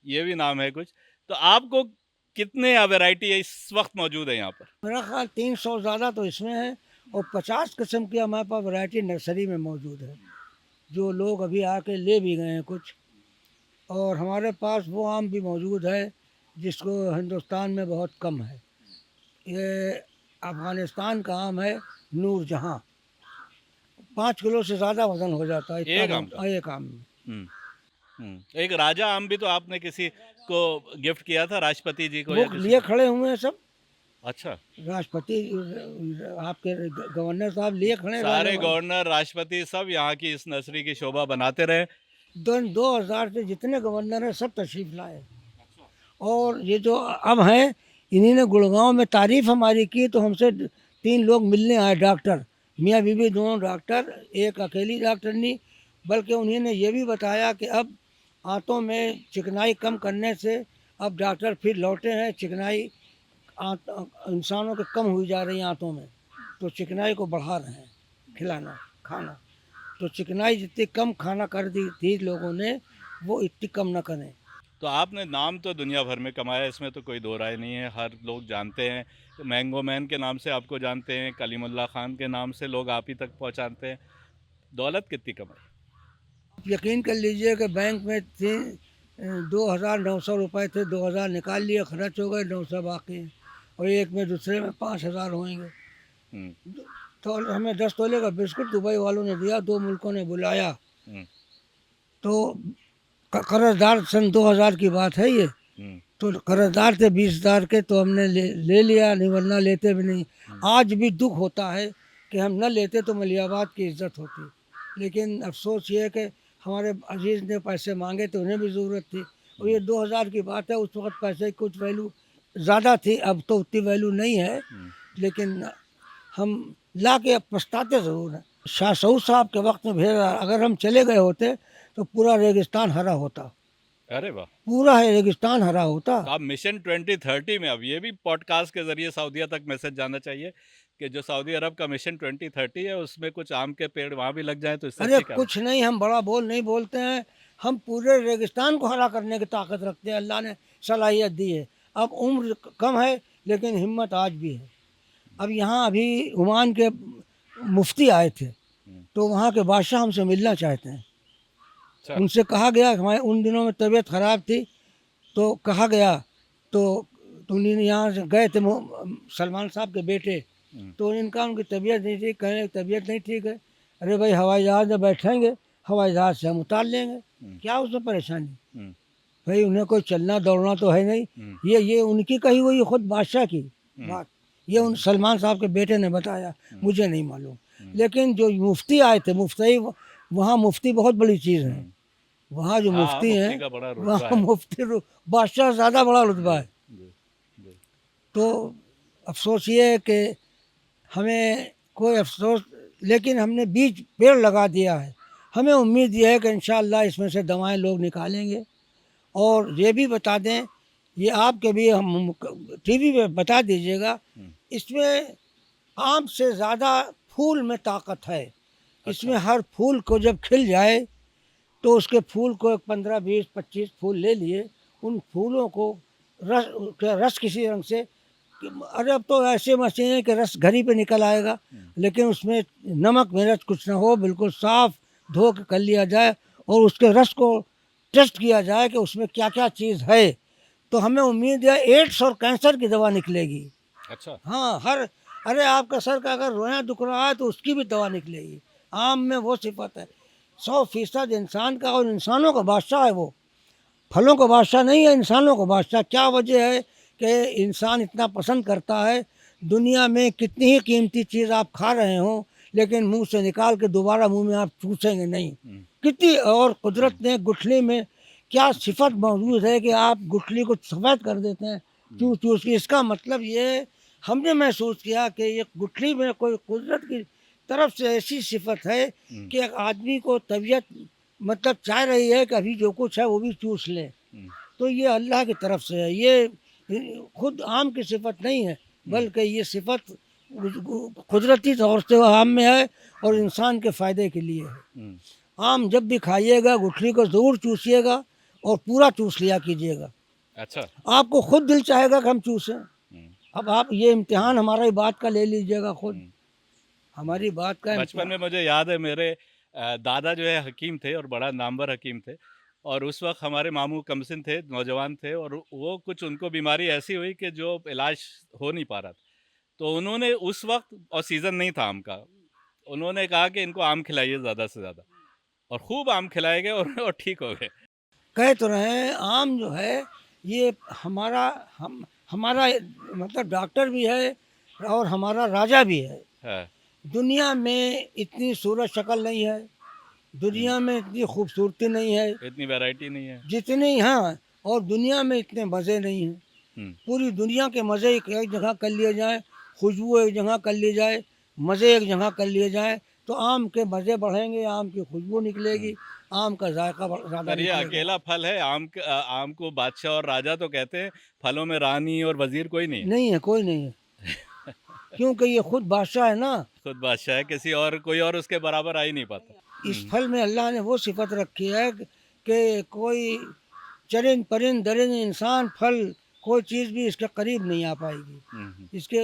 ये भी नाम है कुछ। तो आपको कितने वैरायटी इस वक्त मौजूद है यहाँ पर? मेरा ख्याल 300 ज़्यादा तो इसमें है, और 50 किस्म की हमारे पास वैरायटी नर्सरी में मौजूद है, जो लोग अभी आके ले भी गए हैं कुछ। और हमारे पास वो आम भी मौजूद है जिसको हिंदुस्तान में बहुत कम है। ये अफ़गानिस्तान का आम है, नूर जहाँ। 5 किलो से ज़्यादा वज़न हो जाता है एक इतना आम का? एक आम में। हम्म, एक राजा आम भी तो आपने किसी को गिफ्ट किया था, राष्ट्रपति जी को वो या किसी लिए को? खड़े हुए हैं सब। अच्छा, राष्ट्रपति आपके गवर्नर साहब लिए खड़े हैं, सारे राज्यपाल। गवर्नर, राष्ट्रपति सब यहाँ की इस नर्सरी की शोभा बनाते रहे। 2000 से जितने गवर्नर हैं सब तशरीफ़ लाए। और ये जो अब हैं, इन्हीं ने गुड़गांव में तारीफ़ हमारी की तो हमसे 3 लोग मिलने आए, डॉक्टर, मियाँ बीवी दोनों डॉक्टर, एक अकेली डॉक्टरनी, बल्कि उन्होंने ये भी बताया कि अब आंतों में चिकनाई कम करने से अब डॉक्टर फिर लौटे हैं, चिकनाई इंसानों के कम हुई जा रही है आंतों में, तो चिकनाई को बढ़ा रहे हैं खिलाना खाना। तो चिकनाई जितनी कम खाना कर दी थी लोगों ने, वो इतनी कम न करें। तो आपने नाम तो दुनिया भर में कमाया, इसमें तो कोई दो राय नहीं है, हर लोग जानते हैं। मैंगो मैन के नाम से आपको जानते हैं, कलीमुल्ला खान के नाम से लोग आप ही तक पहुंचाते हैं। दौलत कितनी कमाई? आप यकीन कर लीजिए कि बैंक में थे 2,900 रुपये थे, 2,000 निकाल लिए, खर्च हो गए, 900 बाकी हैं, और एक में दूसरे में 5,000 होंगे। हम्म, तो हमें 10 तोले का बिस्कुट दुबई वालों ने दिया, 2 मुल्कों ने बुलाया। हम्म, तो कर्जदार सन 2000 की बात है ये। हम्म, तो कर्जदार थे 20,000 के, तो हमने ले लिया, नहीं वरना लेते भी नहीं। आज भी दुख होता है कि हम न लेते तो मलियाबाद की इज्जत होती। लेकिन अफसोस ये है कि हमारे अजीज़ ने पैसे मांगे तो उन्हें भी ज़रूरत थी, और ये 2000 की बात है, उस वक्त पैसे की कुछ वैल्यू ज़्यादा थी, अब तो उतनी वैल्यू नहीं है। लेकिन हम ला के अब पछताते ज़रूर हैं। शाह सऊद साहब के वक्त में भेड़, अगर हम चले गए होते तो पूरा रेगिस्तान हरा होता, अरे वाह। पूरा है रेगिस्तान हरा होता। तो आप मिशन 2030 में, अब ये भी पॉडकास्ट के जरिए सऊदीया तक मैसेज जाना चाहिए कि जो सऊदी अरब का मिशन 2030 है, उसमें कुछ आम के पेड़ वहाँ भी लग जाए तो इससे अरे अच्छी क्या बात? कुछ नहीं, हम बड़ा बोल नहीं बोलते हैं, हम पूरे रेगिस्तान को हरा करने की ताकत रखते हैं, अल्लाह ने सलाहियत दी है। अब उम्र कम है लेकिन हिम्मत आज भी है। अब यहाँ अभी ओमान के मुफ्ती आए थे, तो वहाँ के बादशाह हमसे मिलना चाहते हैं। अच्छा। उनसे कहा गया कि हमारे उन दिनों में तबीयत ख़राब थी, तो कहा गया, तो उन्होंने यहाँ से गए थे सलमान साहब के बेटे, तो उन्होंने कहा उनकी तबीयत नहीं ठीक, कहे तबीयत नहीं ठीक है। अरे भाई हवाई जहाज़ में बैठेंगे, हवाई जहाज़ से हम उतार लेंगे, क्या उसमें परेशानी। भाई उन्हें कोई चलना दौड़ना तो है नहीं। ये उनकी कही हुई खुद बादशाह की बात, ये उन सलमान साहब के बेटे ने बताया, मुझे नहीं मालूम। लेकिन जो मुफ्ती आए थे, मुफ्ती, वहाँ मुफ्ती बहुत बड़ी चीज़ है। वहाँ जो हाँ, मुफ्ती मुफ्ती हैं, का बड़ा रुतबा वहाँ है। मुफ्ती बादशाह से ज़्यादा बड़ा रुतबा है। जी, जी। तो अफसोस ये है कि हमें कोई अफसोस, लेकिन हमने बीज पेड़ लगा दिया है। हमें उम्मीद ये है कि इंशाअल्लाह इसमें से दवाएं लोग निकालेंगे। और ये भी बता दें, ये आपके भी हम टीवी पे बता दीजिएगा, इसमें आम से ज़्यादा फूल में ताकत है। इसमें हर फूल को जब खिल जाए तो उसके फूल को 15, 20, 25 फूल ले लिए, उन फूलों को रस किसी रंग से, अरे अब तो ऐसे मशीन है कि रस घर ही पे निकल आएगा, लेकिन उसमें नमक मिर्च कुछ ना हो, बिल्कुल साफ धो के कर लिया जाए और उसके रस को टेस्ट किया जाए कि उसमें क्या क्या चीज़ है, तो हमें उम्मीद है एड्स और कैंसर की दवा निकलेगी। अच्छा। हाँ, अरे आपका सर का अगर रोया दुख रहा है तो उसकी भी दवा निकलेगी। आम में वो सिफत है, 100% इंसान का, और इंसानों का बादशाह है वो, फलों का बादशाह नहीं है, इंसानों का बादशाह। क्या वजह है कि इंसान इतना पसंद करता है? दुनिया में कितनी ही कीमती चीज़ आप खा रहे हो, लेकिन मुंह से निकाल के दोबारा मुंह में आप चूसेंगे नहीं। कितनी, और कुदरत ने गुठली में क्या सिफत मौजूद है कि आप गुठली को सफ़ेद कर देते हैं चूस चूस के। इसका मतलब ये हमने महसूस किया कि ये गुठली में कोई कुदरत की तरफ से ऐसी सिफत है कि एक आदमी को तबीयत मतलब चाह रही है कि अभी जो कुछ है वो भी चूस ले। तो ये अल्लाह की तरफ से है, ये खुद आम की सिफत नहीं है, बल्कि ये सिफत कुदरती तौर से आम में है और इंसान के फ़ायदे के लिए है। आम जब भी खाइएगा गुठली को ज़रूर चूसिएगा और पूरा चूस लिया कीजिएगा। अच्छा। आपको खुद दिल चाहेगा कि हम चूसें। अब आप ये इम्तिहान हमारी बात का ले लीजिएगा खुद, हमारी बात का बचपन में मुझे याद है, मेरे दादा जो है हकीम थे और बड़ा नामवर हकीम थे, और उस वक्त हमारे मामू कमसिन थे, नौजवान थे, और वो कुछ उनको बीमारी ऐसी हुई कि जो इलाज हो नहीं पा रहा था। तो उन्होंने उस वक्त, और सीज़न नहीं था आम का, उन्होंने कहा कि इनको आम खिलाइए ज़्यादा से ज़्यादा, और खूब आम खिलाए गए और ठीक हो गए। कह तो रहे हैं आम जो है ये हमारा मतलब डॉक्टर भी है और हमारा राजा भी है। हाँ। दुनिया में इतनी सूरत शक्ल नहीं है, दुनिया में इतनी खूबसूरती नहीं है इतनी वैरायटी नहीं है। जितनी, हाँ, और दुनिया में इतने मज़े नहीं हैं। पूरी दुनिया के मज़े एक जगह कर लिए जाए, खुशबू एक जगह कर ली जाए, मज़े एक जगह कर लिए जाए, तो आम के मज़े बढ़ेंगे, आम की खुशबू निकलेगी, आम का जायका ज़्यादा पर ये निकलेगा। अकेला फल है आम को बादशाह और राजा तो कहते हैं, फलों में रानी और वजीर कोई नहीं है। नहीं है, कोई नहीं है, क्योंकि ये खुद बादशाह है ना। खुद बादशाह है, किसी और कोई और उसके बराबर आ ही नहीं पाता। इस फल में अल्लाह ने वो सिफत रखी है कि कोई चरिंद परिंद दरिंद इंसान फल कोई चीज़ भी इसके करीब नहीं आ पाएगी, हम्म, इसके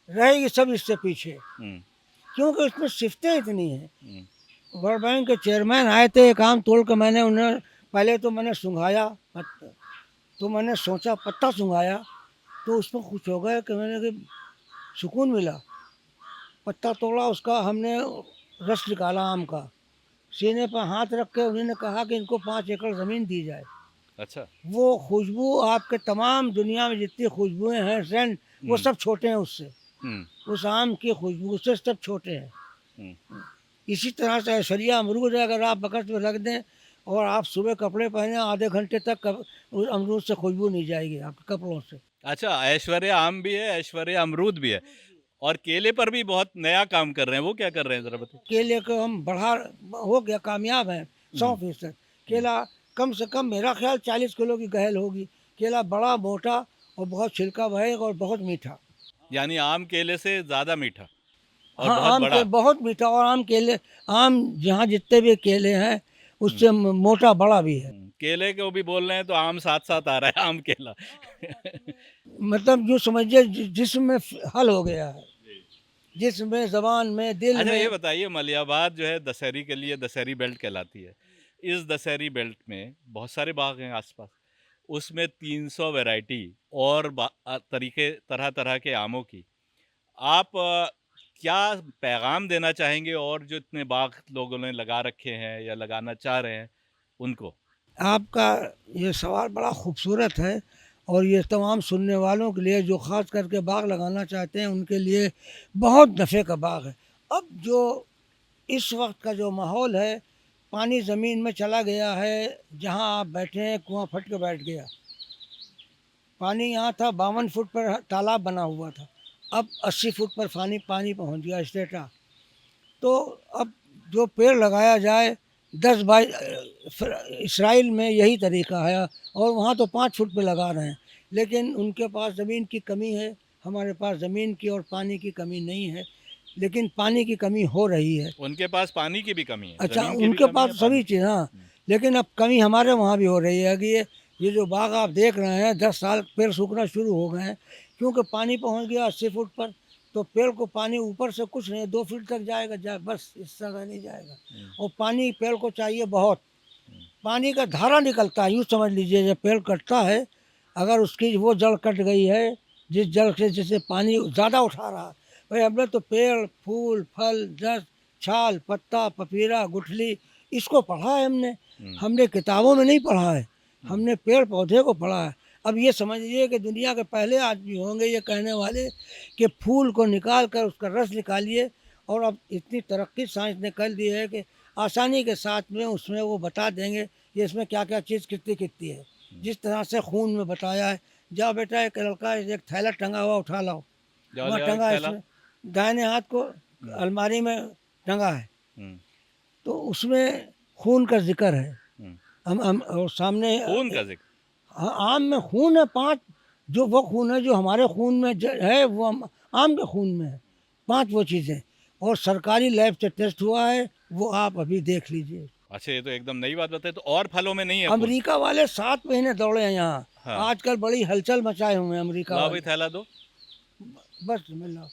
रहेगी सब इससे पीछे, हम्म, क्योंकि उसमें सिफतें इतनी हैं। हम्म, वर्ल्ड बैंक के चेयरमैन आए थे, एक आम तोड़ के मैंने उन्हें पहले तो मैंने सूंघाया, तो मैंने सोचा पत्ता सूंघाया तो उसमें खुश हो गए कि मैंने कि सुकून मिला। पत्ता तोड़ा, उसका हमने रस निकाला आम का, सीने पर हाथ रख के उन्होंने कहा कि इनको 5 एकड़ ज़मीन दी जाए। अच्छा। वो खुशबू आपके तमाम दुनिया में जितनी खुशबुएं हैं सेंट, वो सब छोटे हैं उससे, हम्म, उस आम की खुशबू से सब छोटे हैं। हम्म। इसी तरह से ऐश्वर्या अमरूद है, अगर आप बकेट में रख दें और आप सुबह कपड़े पहने आधे घंटे तक उस अमरूद से खुशबू नहीं जाएगी आपके कपड़ों से। अच्छा, ऐश्वर्या आम भी है, ऐश्वर्या अमरूद भी है, और केले पर भी बहुत नया काम कर रहे हैं। वो क्या कर रहे हैं, जरा बताइए। केले को हम बढ़ा हो गया, कामयाब हैं 100%। केला कम से कम मेरा ख्याल 40 किलो की गहल होगी। केला बड़ा मोटा और बहुत छिलका भरेगा और बहुत मीठा। यानी आम केले से ज्यादा मीठा और हाँ, बहुत आम के बड़ा। बहुत मीठा, और आम केले, आम जहाँ जितने भी केले हैं उससे मोटा बड़ा भी है। केले को भी बोल रहे हैं तो आम साथ साथ आ रहा है, आम केला। मतलब जो समझिए जिस्म में हल हो गया है, जिस्म में, जबान में, दिल अच्छा, ये में। बताइए, मलियाबाद जो है दशहरी के लिए दशहरी बेल्ट कहलाती है। इस दशहरी बेल्ट में बहुत सारे बाग हैं आसपास, उसमें 300 वैरायटी और तरीके, तरह तरह के आमों की। आप क्या पैगाम देना चाहेंगे, और जो इतने बाग लोगों ने लगा रखे हैं या लगाना चाह रहे हैं उनको? आपका ये सवाल बड़ा खूबसूरत है, और ये तमाम सुनने वालों के लिए जो ख़ास करके बाग लगाना चाहते हैं उनके लिए बहुत नफ़े का बाग है। अब जो इस वक्त का जो माहौल है, पानी ज़मीन में चला गया है, जहाँ आप बैठे हैं कुआं फट के बैठ गया। पानी यहाँ था 52 फुट पर तालाब बना हुआ था, अब 80 फुट पर पानी पानी पहुँच गया स्टेटा। तो अब जो पेड़ लगाया जाए 10 बाई, फिर इसराइल में यही तरीका है, और वहाँ तो 5 फुट पे लगा रहे हैं, लेकिन उनके पास ज़मीन की कमी है, हमारे पास ज़मीन की और पानी की कमी नहीं है, लेकिन पानी की कमी हो रही है। उनके पास पानी की भी कमी है, अच्छा, जमीन की भी उनके कमी है, पास पानी सभी चीज़, हाँ, लेकिन अब कमी हमारे वहाँ भी हो रही है कि ये जो बाग आप देख रहे हैं 10 साल पेड़ सूखना शुरू हो गए हैं, क्योंकि पानी पहुँच गया 80 फुट पर। तो पेड़ को पानी ऊपर से कुछ नहीं, 2 फीट तक जाएगा, बस इस तरह नहीं जाएगा, और पानी पेड़ को चाहिए बहुत। पानी का धारा निकलता है, यूँ समझ लीजिए, जब पेड़ कटता है, अगर उसकी वो जड़ कट गई है, जिस जड़ से जिसे पानी ज़्यादा उठा रहा है, भाई हमने तो पेड़, फूल, फल, रस, छाल, पत्ता, पपीरा, गुठली, इसको पढ़ा है हमने। हमने किताबों में नहीं पढ़ा है, हमने पेड़ पौधे को पढ़ा है। अब ये समझिए कि दुनिया के पहले आदमी होंगे ये कहने वाले कि फूल को निकाल कर उसका रस निकालिए, और अब इतनी तरक्की साइंस ने कर दी है कि आसानी के साथ में उसमें वो बता देंगे कि इसमें क्या क्या चीज़ कितनी कितनी है। जिस तरह से खून में बताया है, जाओ बेटा एक लड़का एक थैला टंगा हुआ उठा लाओ, जाओ वहाँ ले आओ एक टंगा है, थैला। इसमें दाहिने हाथ को अलमारी में टंगा है, हम्म, तो उसमें खून का जिक्र है। हम्म। हम और सामने खून का जिक्र? हाँ, आम में खून है 5, जो वो खून है जो हमारे खून में है, वो आम के खून में है 5 वो चीज़ें, और सरकारी लैब से टेस्ट हुआ है, वो आप अभी देख लीजिए। अच्छा, ये तो एकदम नई बात बताई। तो और फलों में नहीं है खून? अमेरिका वाले 7 महीने दौड़े हैं यहाँ, हाँ। आजकल बड़ी हलचल मचाए हुए हैं अमेरिका लाओ वाले। भाई थैला दो। बस मिला,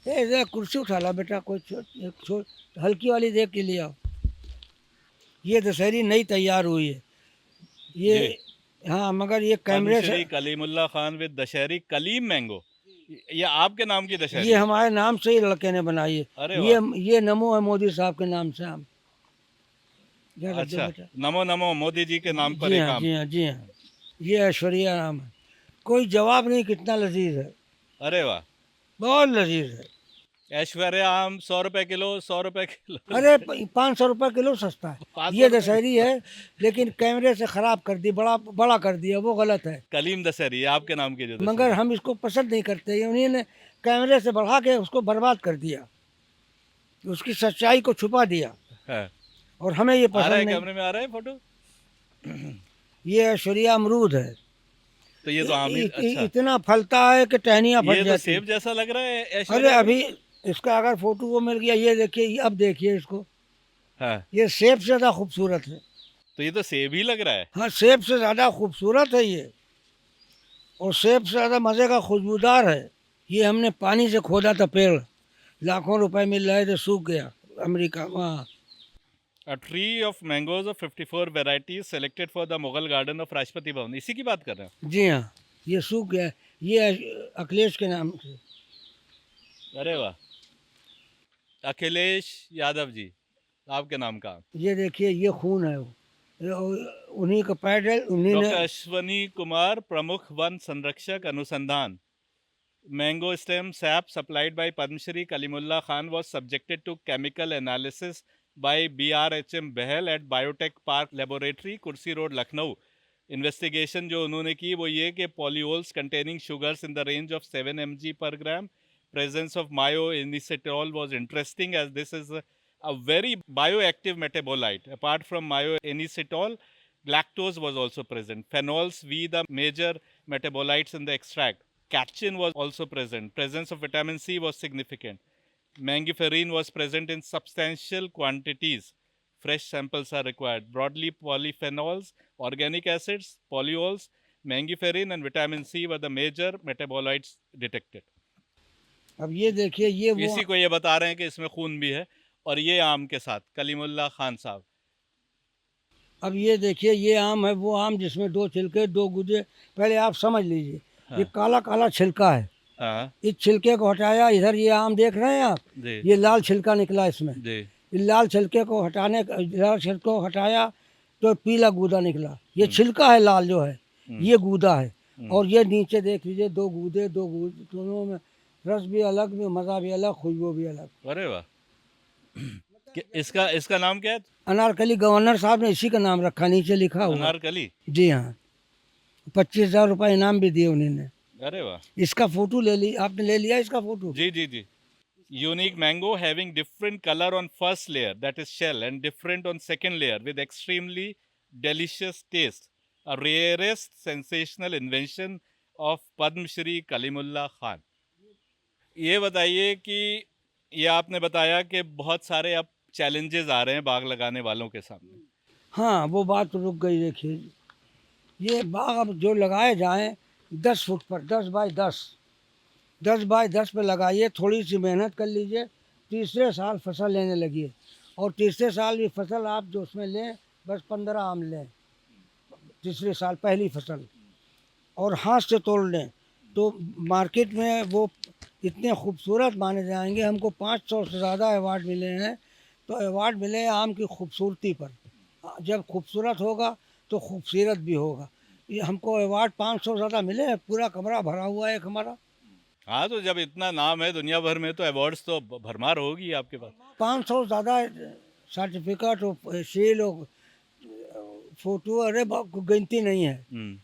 ये कुर्सी उठा ला बेटा, कोई हल्की वाली देख के लिया। ये दशहरी नई तैयार हुई है ये, जी। हाँ, मगर ये कैमरे से, पद्मश्री कलीमुल्ला खान विद दशहरी कलीम मैंगो, ये आपके नाम की दशहरी ये है? हमारे नाम से ही लड़के ने बनाई है। अरे ये वाह। ये नमो है मोदी साहब के नाम से आम। ये रख दो अच्छा, बेटा। नमो नमो मोदी जी के नाम पर जी एक हाँ, आम। जी हाँ, जी हाँ, ये ऐश्वर्या राम है, कोई जवाब नहीं कितना लजीज है, अरे वाह। बहुत लजीज है। ऐश्वर्या आम 100 रुपए किलो, 100 रुपए किलो। अरे 500 रुपये किलो सस्ता है। 500 ये रुपए दशहरी है, लेकिन कैमरे से ख़राब कर दी, बड़ा बड़ा कर दिया, वो गलत है। कलीम दशहरी, ये आपके नाम की जो मगर दशहरी। हम इसको पसंद नहीं करते, उन्होंने कैमरे से बढ़ा के उसको बर्बाद कर दिया। उसकी सच्चाई को छुपा दिया है। और हमें ये आ रहा है, पसंद नहीं। कैमरे में आ रहा है फोटो? ये ऐश्वर्या अमरूद है। तो ये तो आम ही, अच्छा। इतना फलता है कि टहनियाँ फट ये तो जाती। सेब जैसा लग रहा है अरे ऐश्वर्या का। अभी इसका अगर फोटो वो मिल गया, ये देखिए, अब देखिए इसको, हाँ, ये सेब से ज़्यादा खूबसूरत है। तो ये तो सेब ही लग रहा है। हाँ, सेब से ज़्यादा खूबसूरत है ये, और सेब से ज़्यादा मज़े का खुशबूदार है। ये हमने पानी से खोदा था पेड़, लाखों रुपए मिल रहे थे, सूख गया अमेरिका वहाँ। A tree of mangoes of 54 varieties selected for the Mughal garden of Rashtrapati Bhavan, इसी की बात कर रहे जी हाँ, ये सूख गया। ये अखिलेश के नाम से। हैं? अरे वाह, अखिलेश यादव जी, आपके नाम का। ये देखिए, ये खून है वो, उन्हीं का पैड है, उन्हीं ने। डॉक्टर अश्वनी कुमार, प्रमुख वन संरक्षक अनुसंधान। Mango stem sap supplied by Padma Shri Kalimullah Khan was subjected to chemical analysis by BRHM Behel at Biotech Park Laboratory, Kursi Road, Lucknow. Investigation जो उन्होंने की वो ये कि polyols containing sugars in the range of 7 mg per gram. Presence of myo-inositol was interesting as this is a very bioactive metabolite. Apart from myo-inositol, lactose was also present. Phenols, the major metabolites in the extract. Catechin was also present. Presence of vitamin C was significant. Mangiferine was present in substantial quantities. Fresh samples are required. Broadly, polyphenols, organic acids, polyols, mangiferine and vitamin C were the major metabolites detected. अब ये देखिए, ये वो, इसी को ये बता रहे हैं कि इसमें खून भी है, और ये आम के साथ कलीमुल्ला खान साहब। अब ये देखिए, ये आम है, वो आम जिसमें दो छिलके, दो गुदे। पहले आप समझ लीजिए, ये हाँ, काला काला छिलका है, हाँ, इस छिलके को हटाया, इधर ये आम देख रहे हैं आप, जी, ये लाल छिलका निकला इसमें। जी, इस लाल छिलके को हटाने, लाल छिलके को हटाया तो पीला गूदा निकला। ये छिलका है लाल जो है, ये गूदा है। और ये नीचे देख लीजिए, दो गूदे, दो गूदे, दोनों में रस भी अलग, भी मज़ा भी अलग, खुशबू भी अलग। अरे वाह। इसका इसका नाम क्या है? अनारकली गवर्नर साहब ने इसी का नाम रखा, नीचे लिखा हुआ। अनारकली। जी हाँ, 25,000 रुपये इनाम भी दिए उन्होंने। अरे वाह। इसका फोटो ले ली आपने, ले लिया इसका photo? Ji ji ji. Unique mango having different color on first layer, that is shell, and different on second layer with extremely delicious taste. A rarest sensational invention of Padma Shri Kalimullah Khan. ये बताइए कि ये आपने बताया कि बहुत सारे अब चैलेंजेस आ रहे हैं बाग लगाने वालों के सामने। हाँ, वो बात तो रुक गई। देखिए, ये बाग अब जो लगाए जाएं 10 फुट पर, 10 बाई 10, 10 बाई 10 पे लगाइए, थोड़ी सी मेहनत कर लीजिए, तीसरे साल फसल लेने लगिए। और तीसरे साल भी फसल आप जो उसमें लें, बस 15 आम लें तीसरे साल, पहली फसल, और हाथ से तोड़ लें तो मार्केट में वो इतने खूबसूरत माने जाएंगे। हमको 500 से ज़्यादा अवार्ड मिले हैं। तो अवार्ड मिले हैं आम की खूबसूरती पर। जब खूबसूरत होगा तो खूबसूरत भी होगा। ये हमको अवार्ड 500 ज़्यादा मिले हैं, पूरा कमरा भरा हुआ है एक हमारा। हाँ, तो जब इतना नाम है दुनिया भर में तो अवार्ड्स तो भरमार होगी आपके पास। 500 ज़्यादा सर्टिफिकेट और सील और फोटो, अरे गिनती नहीं है।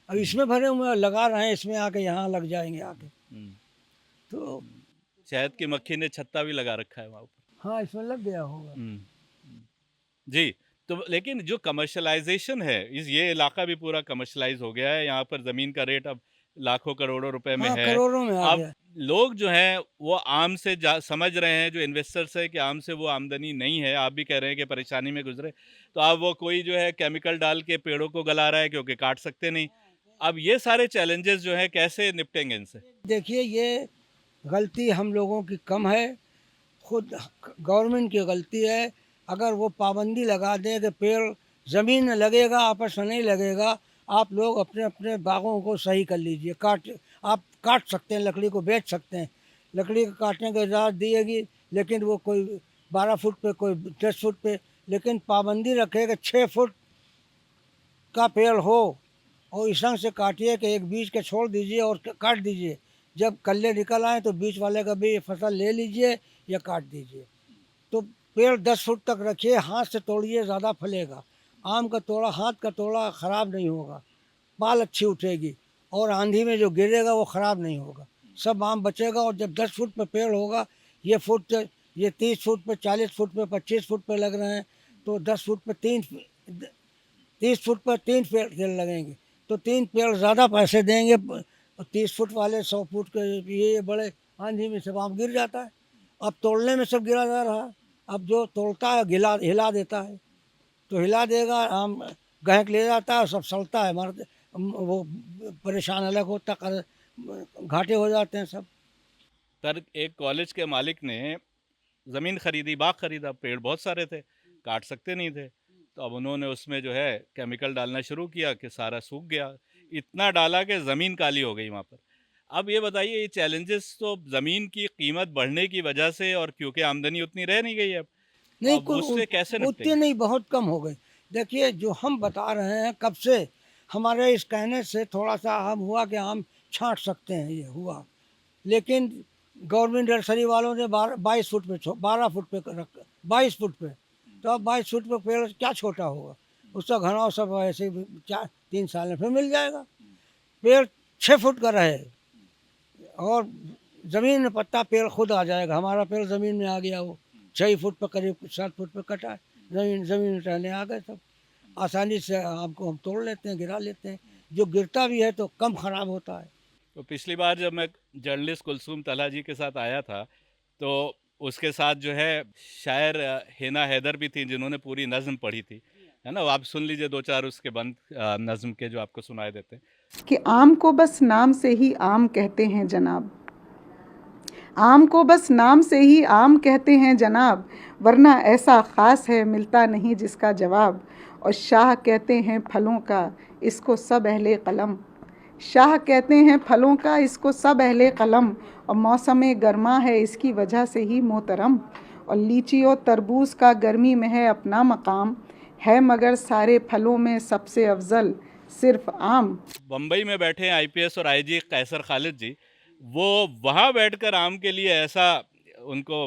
अब इसमें भरे हुए लगा रहे हैं, इसमें आके यहाँ लग जाएंगे आके। तो शहद की मक्खी ने छत्ता भी लगा रखा है वहाँ ऊपर। हाँ, इसमें लग गया होगा। जी। तो लेकिन जो कमर्शलाइजेशन है, इस ये इलाका भी पूरा कमर्शलाइज हो गया है। यहाँ पर ज़मीन का रेट अब लाखों करोड़ों रुपए में हाँ, है। करोड़ों में आ अब गया। लोग जो हैं वो आम से समझ रहे हैं, जो इन्वेस्टर्स है, कि आम से वो आमदनी नहीं है। आप भी कह रहे हैं कि परेशानी में गुजरे, तो अब वो कोई जो है केमिकल डाल के पेड़ों को गला रहा है क्योंकि काट सकते नहीं। अब ये सारे चैलेंजेस जो है कैसे निपटेंगे इनसे? देखिए, ये गलती हम लोगों की कम है, खुद गवर्नमेंट की गलती है। अगर वो पाबंदी लगा दे कि पेड़ ज़मीन में लगेगा, आपस में नहीं लगेगा, आप लोग अपने अपने बागों को सही कर लीजिए। आप काट सकते हैं, लकड़ी को बेच सकते हैं, लकड़ी को काटने की इजाज़त दिएगी, लेकिन वो कोई 12 फुट पे, कोई 10 फुट पे, लेकिन पाबंदी रखेगा 6 फुट का पेड़ हो, और इस ढंग से काटिए कि एक बीज के छोड़ दीजिए और काट दीजिए। जब कल्ले निकल आए तो बीच वाले का भी फसल ले लीजिए या काट दीजिए। तो पेड़ 10 फुट तक रखिए, हाथ से तोड़िए, ज़्यादा फलेगा। आम का तोड़ा, हाथ का तोड़ा ख़राब नहीं होगा, बाल अच्छी उठेगी, और आंधी में जो गिरेगा वो ख़राब नहीं होगा, सब आम बचेगा। और जब 10 फुट पे पेड़ होगा, ये फुट ये 30 फुट पे, 40 फुट पे, 25 फुट पे लग रहे हैं, तो 10 फुट पे 30 फुट पर 3 पेड़ लगेंगे, तो 3 पेड़ ज़्यादा पैसे देंगे। 30 फुट वाले 100 फुट के ये बड़े आंधी में सब आम गिर जाता है। अब तोड़ने में सब गिरा जा रहा है। अब जो तोड़ता है हिला हिला देता है, तो हिला देगा, आम गहक ले जाता है, सब सड़ता है, मर वो परेशान अलग होता, घाटे हो जाते हैं सब। पर एक कॉलेज के मालिक ने ज़मीन खरीदी, बाग खरीदा, पेड़ बहुत सारे थे, काट सकते नहीं थे, तो अब उन्होंने उसमें जो है केमिकल डालना शुरू किया कि सारा सूख गया, इतना डाला कि ज़मीन काली हो गई वहाँ पर। अब ये बताइए, ये चैलेंजेस तो ज़मीन की कीमत बढ़ने की वजह से, और क्योंकि आमदनी उतनी रह नहीं गई नहीं, अब उससे कैसे उतने निपटेंगे? नहीं, बहुत कम हो गए। देखिए, जो हम बता रहे हैं कब से, हमारे इस कहने से थोड़ा सा हम हुआ कि हम छांट सकते हैं, ये हुआ। लेकिन गवर्नमेंट नर्सरी वालों ने 22 फुट पे 12 फुट पे रख, 22 फुट पे, तो अब 22 फुट पे पेड़ क्या छोटा होगा, उसका घनाव सब ऐसे ही 3 साल में फिर मिल जाएगा। पेड़ 6 फुट का रहे और ज़मीन में पत्ता, पेड़ खुद आ जाएगा। हमारा पेड़ ज़मीन में आ गया, वो 6 फुट पर, करीब 7 फुट पर कटा है, ज़मीन में टहलने आ गए सब। आसानी से आम को हम तोड़ लेते हैं, गिरा लेते हैं। जो गिरता भी है तो कम ख़राब होता है। तो पिछली बार जब मैं जर्नलिस्ट कुलसूम तलहा जी के साथ आया था, तो उसके साथ जो है शायर हिना हैदर भी थी, जिन्होंने पूरी नज़्म पढ़ी थी, है ना? वो आप सुन लीजिए दो चार उसके बंद नज़्म के जो आपको सुनाए देते हैं। कि आम को बस नाम से ही आम कहते हैं जनाब, आम को बस नाम से ही आम कहते हैं जनाब, वरना ऐसा ख़ास है मिलता नहीं जिसका जवाब। और शाह कहते हैं फलों का, इसको सब अहले कलम, शाह कहते हैं फलों का, इसको सब अहले कलम। और मौसम गर्मा है इसकी वजह से ही मोहतरम। और लीची और तरबूज का गर्मी में है अपना मकाम, है मगर सारे फलों में सबसे अफजल सिर्फ आम। बम्बई में बैठे हैं आईपीएस और आईजी कैसर खालिद जी, वो वहाँ बैठकर आम के लिए ऐसा उनको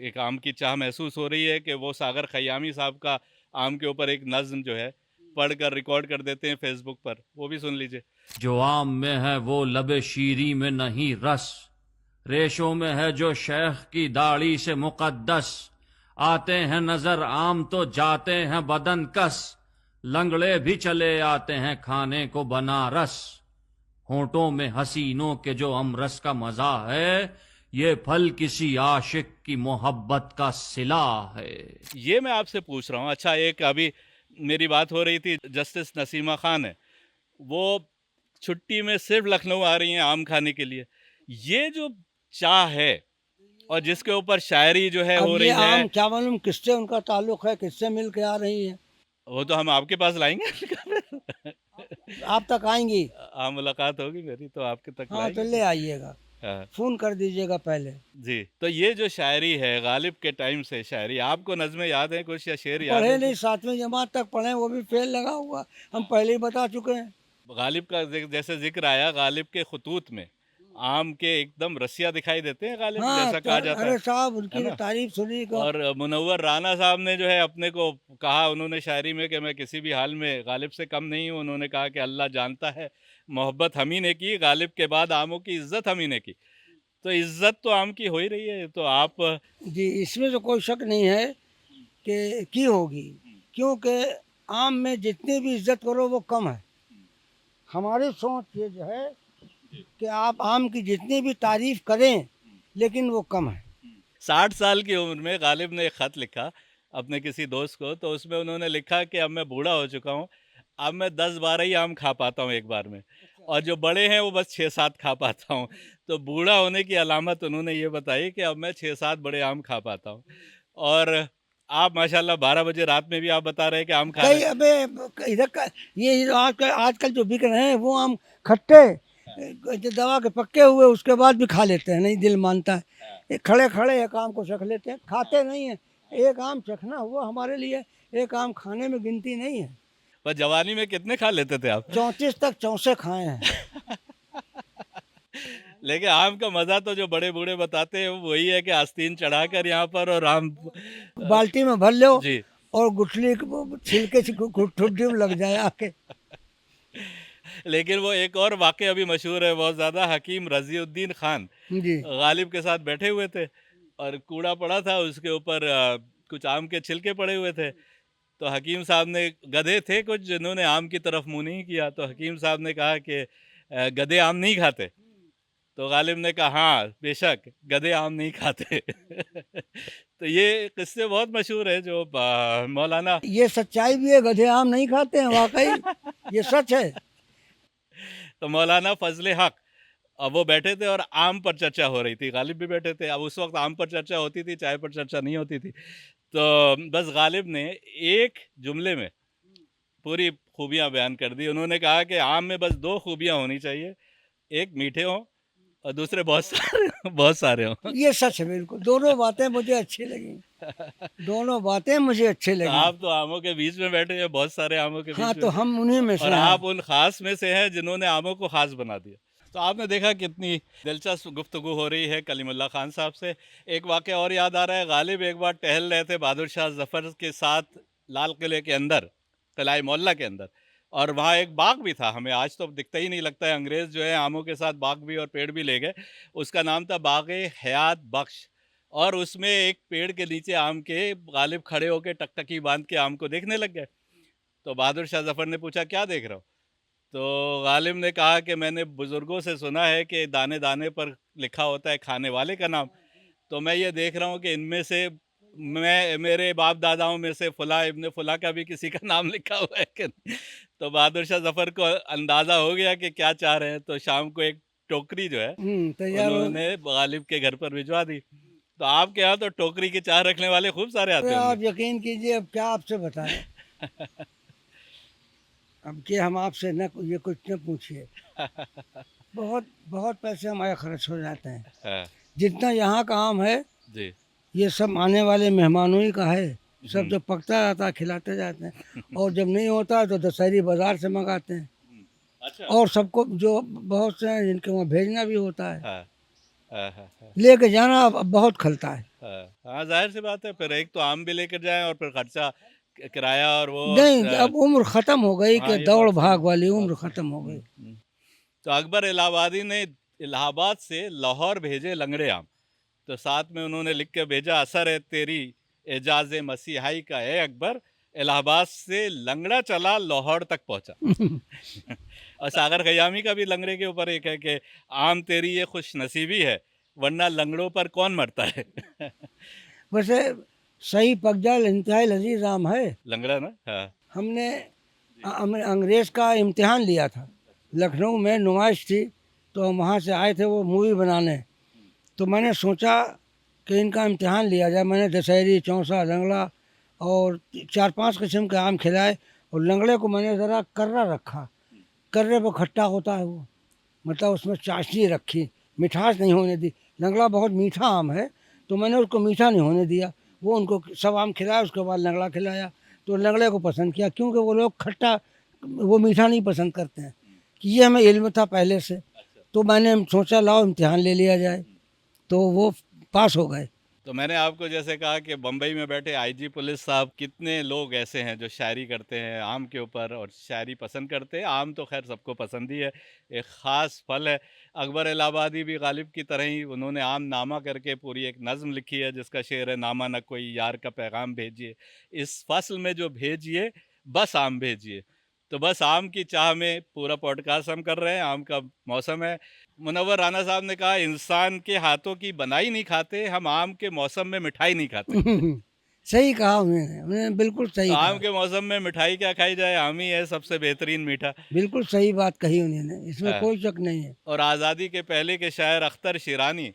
एक आम की चाह महसूस हो रही है कि वो सागर खयामी साहब का आम के ऊपर एक नज़्म जो है पढ़कर रिकॉर्ड कर देते हैं फेसबुक पर, वो भी सुन लीजिए। जो आम में है वो लबे शीरी में नहीं रस, रेशों में है जो शेख की दाढ़ी से मुकद्दस। आते हैं नजर आम तो जाते हैं बदन कस, लंगड़े भी चले आते हैं खाने को बनारस। होंठों में हसीनों के जो अमरस का मजा है, ये फल किसी आशिक की मोहब्बत का सिला है। ये मैं आपसे पूछ रहा हूँ, अच्छा एक अभी मेरी बात हो रही थी, जस्टिस नसीमा खान है, वो छुट्टी में सिर्फ लखनऊ आ रही हैं आम खाने के लिए। ये जो चाह है और जिसके ऊपर शायरी जो है अब हो ये रही है, आम क्या मालूम किससे उनका ताल्लुक है, किससे मिल के आ रही है। वो तो हम आपके पास लाएंगे। आप तक आएंगी? हाँ, मुलाकात होगी मेरी तो आपके तक हाँ, तो लाएंगे। ले आइएगा, हाँ, फ़ोन कर दीजिएगा पहले। जी। तो ये जो शायरी है, गालिब के टाइम से शायरी, आपको नज़में याद है कुछ या शेर याद पढ़े है नहीं, कुछ? 7वीं जमात तक पढ़े, वो भी फेल लगा हुआ, हम पहले ही बता चुके हैं। गालिब का जैसे जिक्र आया, गालिब के खतूत में आम के एकदम रसिया दिखाई देते हैं गालिब, हाँ, जैसा तो कहा जाता अरे है साहब, है उनकी तो ना? तारीफ सुनी को। और मुनव्वर राना साहब ने जो है अपने को कहा, उन्होंने शायरी में कि मैं किसी भी हाल में गालिब से कम नहीं हूँ। उन्होंने कहा कि अल्लाह जानता है मोहब्बत हम ही ने की, गालिब के बाद आमों की इज्जत हम ही ने की। तो इज्जत तो आम की हो ही रही है, तो आप जी, इसमें तो कोई शक नहीं है कि की होगी, क्योंकि आम में जितनी भी इज्जत करो वो कम है। हमारी सोच ये जो है कि आप आम की जितनी भी तारीफ करें, लेकिन वो कम है। 60 साल की उम्र में गालिब ने एक ख़त लिखा अपने किसी दोस्त को, तो उसमें उन्होंने लिखा कि अब मैं बूढ़ा हो चुका हूँ, अब मैं 10-12 ही आम खा पाता हूँ एक बार में, और जो बड़े हैं वो बस 6-7 खा पाता हूँ। तो बूढ़ा होने की अलामत उन्होंने ये बताई कि अब मैं 6-7 बड़े आम खा पाता हूँ। और आप माशाल्लाह 12 बजे रात में भी आप बता रहे हैं कि आम खा रहे कई हैं। अबे इधर का ये जो आजकल जो बिक रहे हैं वो आम खट्टे, जो दवा के पक्के हुए उसके बाद भी खा लेते हैं, नहीं दिल मानता है। ये खड़े खड़े एक आम को चख लेते हैं, खाते नहीं हैं। एक आम चखना हुआ हमारे लिए, एक आम खाने में गिनती नहीं है। पर जवानी में कितने खा लेते थे आप? 34 तक चौसे खाए हैं। लेकिन आम का मज़ा तो जो बड़े बूढ़े बताते हैं वो वही है कि आस्तीन चढ़ाकर यहाँ पर और आम बाल्टी में भर लो जी। और गुठली छिलके से ठुड्डी में लग जाए आके। लेकिन वो एक और वाक़या अभी मशहूर है बहुत ज़्यादा, हकीम रज़ीउद्दीन खान जी, गालिब के साथ बैठे हुए थे, और कूड़ा पड़ा था, उसके ऊपर कुछ आम के छिलके पड़े हुए थे। तो हकीम साहब ने, गधे थे कुछ जिन्होंने आम की तरफ मुंह नहीं किया, तो हकीम साहब ने कहा कि गधे आम नहीं खाते। तो गालिब ने कहा हाँ बेशक गधे आम नहीं खाते। तो ये किस्से बहुत मशहूर है जो मौलाना ये सच्चाई भी है, गधे आम नहीं खाते हैं, वाकई ये सच है। तो मौलाना फजले हक, अब वो बैठे थे और आम पर चर्चा हो रही थी, गालिब भी बैठे थे। अब उस वक्त आम पर चर्चा होती थी, चाय पर चर्चा नहीं होती थी। तो बस गालिब ने एक जुमले में पूरी खूबियां बयान कर दी। उन्होंने कहा कि आम में बस दो खूबियां होनी चाहिए, एक मीठे हों और दूसरे बहुत सारे बहुत सारे हों। ये सच है बिल्कुल, दोनों बातें मुझे अच्छी लगी, दोनों बातें मुझे अच्छी तो लगी। आप तो आमों के बीच में बैठे हैं, बहुत सारे आमों के हाँ, बीच तो में, हम उन्हीं में से और हैं। आप उन खास में से हैं जिन्होंने आमों को खास बना दिया। तो आपने देखा कितनी दिलचस्प गुफ्तगू हो रही है कलीमुल्लाह खान साहब से। एक वाक़या और याद आ रहा है, गालिब एक बार टहल रहे थे बहादुर शाह जफ़र के साथ लाल किले के अंदर, किला मोहल्ला के अंदर, और वहाँ एक बाग भी था, हमें आज तो दिखता ही नहीं लगता है। अंग्रेज़ जो है आमों के साथ बाग भी और पेड़ भी ले गए। उसका नाम था बाग़ हयात बख्श, और उसमें एक पेड़ के नीचे आम के गालिब खड़े होकर टकटकी बांध के आम को देखने लग गए। तो बहादुर शाह जफ़र ने पूछा क्या देख रहे हो? तो गालिब ने कहा कि मैंने बुज़ुर्गों से सुना है कि दाने दाने पर लिखा होता है खाने वाले का नाम, तो मैं ये देख रहा हूँ कि इनमें से मैं, मेरे बाप दादाओं में से फुला इब्ने फुला का भी किसी का नाम लिखा हुआ है कि नहीं। तो बहादुर शाह जफ़र को अंदाज़ा हो गया कि क्या चाह रहे हैं। तो शाम को एक टोकरी जो है तैयार हो। उन्होंने गालिब के घर पर भिजवा दी। तो आपके यहाँ तो टोकरी की चाह रखने वाले खूब सारे अरे आते होंगे। आप यकीन कीजिए, अब क्या आपसे बताएं। अब कि हम आपसे न ये कुछ न पूछिए, बहुत बहुत पैसे हमारे खर्च हो जाते हैं। हाँ, जितना यहाँ का आम है, जी। ये सब आने वाले मेहमानों ही का है। सब जब पकता रहता है खिलाते जाते हैं, और जब नहीं होता तो दशहरी बाजार से मंगाते हैं। अच्छा। और सबको जो बहुत से हैं जिनके वहाँ भेजना भी होता है, हाँ, हाँ, हाँ, हाँ, लेके जाना अब बहुत खलता है। हाँ, हाँ, जाहिर सी बात है। फिर एक तो आम भी लेकर जाएं और फिर खर्चा, किराया और वो नहीं, अब उम्र खत्म हो गई हाँ, कि ये दौड़ बात सही भाग है, वाली बात उम्र सही है। खत्म हो गई। तो अकबर इलाहाबादी ने इलाहाबाद से लाहौर भेजे लंगड़े आम। तो साथ में उन्होंने लिख के भेजा, असर है तेरी एजाज मसीहाई का है अकबर, इलाहाबाद से लंगड़ा चला लाहौर तक पहुंचा। और सागर खयामी का भी लंगड़े के ऊपर एक है कि आम तेरी ये खुश नसीबी है, वरना लंगड़ों पर कौन मरता है। वैसे सही पकजाल इंतहाई लजीज आम है। लंगड़ा ना, हाँ, हमने अंग्रेज़ का इम्तिहान लिया था, लखनऊ में नुमाइश थी, तो हम वहाँ से आए थे वो मूवी बनाने। तो मैंने सोचा कि इनका इम्तिहान लिया जाए। मैंने दशहरी, चौसा, लंगड़ा और 4-5 किस्म के आम खिलाए, और लंगड़े को मैंने ज़रा कर्रा रखा। कर्रे पर खट्टा होता है वो, मतलब उसमें चाशनी रखी, मिठास नहीं होने दी। लंगड़ा बहुत मीठा आम है, तो मैंने उसको मीठा नहीं होने दिया। वो उनको सब आम खिलाया, उसके बाद लंगड़ा खिलाया, तो लंगड़े को पसंद किया, क्योंकि वो लोग खट्टा, वो मीठा नहीं पसंद करते हैं। कि ये हमें इल्म था पहले से, तो मैंने सोचा लाओ इम्तिहान ले लिया जाए, तो वो पास हो गए। तो मैंने आपको जैसे कहा कि बम्बई में बैठे आईजी पुलिस साहब, कितने लोग ऐसे हैं जो शायरी करते हैं आम के ऊपर और शायरी पसंद करते हैं। आम तो खैर सबको पसंद ही है, एक ख़ास फल है। अकबर इलाहाबादी भी गालिब की तरह ही उन्होंने आम नामा करके पूरी एक नज़म लिखी है जिसका शेर है, नामा न कोई यार का पैगाम भेजिए, इस फसल में जो भेजिए बस आम भेजिए। तो बस आम की चाह में पूरा पॉडकास्ट हम कर रहे हैं, आम का मौसम है। मुनव्वर राना साहब ने कहा, इंसान के हाथों की बनाई नहीं खाते, हम आम के मौसम में मिठाई नहीं खाते। सही कहा उन्होंने बिल्कुल तो सही आम कहा। के मौसम में मिठाई क्या खाई जाए, आम ही है सबसे बेहतरीन मीठा। बिल्कुल सही बात कही उन्होंने, इसमें हाँ। कोई शक नहीं है। और आज़ादी के पहले के शायर अख्तर शिरानी,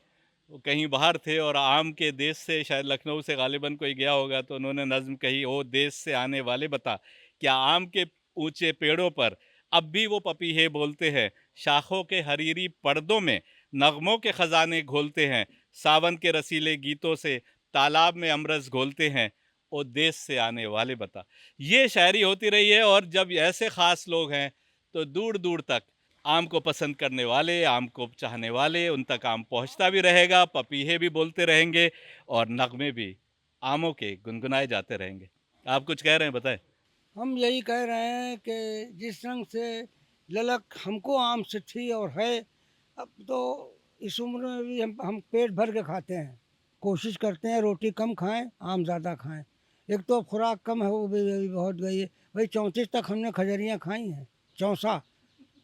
वो कहीं बाहर थे और आम के देश से, शायद लखनऊ से गालिबन कोई गया होगा, तो उन्होंने नज़्म कही, ओ देश से आने वाले बता, क्या आम के ऊंचे पेड़ों पर अब भी वो पपीहे बोलते हैं, शाखों के हरीरी पर्दों में नगमों के ख़जाने घोलते हैं, सावन के रसीले गीतों से तालाब में अमरस घोलते हैं, ओ देश से आने वाले बता। ये शायरी होती रही है। और जब ऐसे ख़ास लोग हैं तो दूर दूर तक आम को पसंद करने वाले, आम को चाहने वाले, उन तक आम पहुंचता भी रहेगा, पपीहे भी बोलते रहेंगे और नगमे भी आमों के गुनगुनाए जाते रहेंगे। आप कुछ कह रहे हैं, बताएं। हम यही कह रहे हैं कि जिस रंग से ललक हमको आम से थी और है, अब तो इस उम्र में भी हम पेट भर के खाते हैं, कोशिश करते हैं रोटी कम खाएं, आम ज़्यादा खाएं। एक तो खुराक कम है, वो भी बहुत गई है भाई। 34 तक हमने खजरियाँ खाई हैं। चौंसा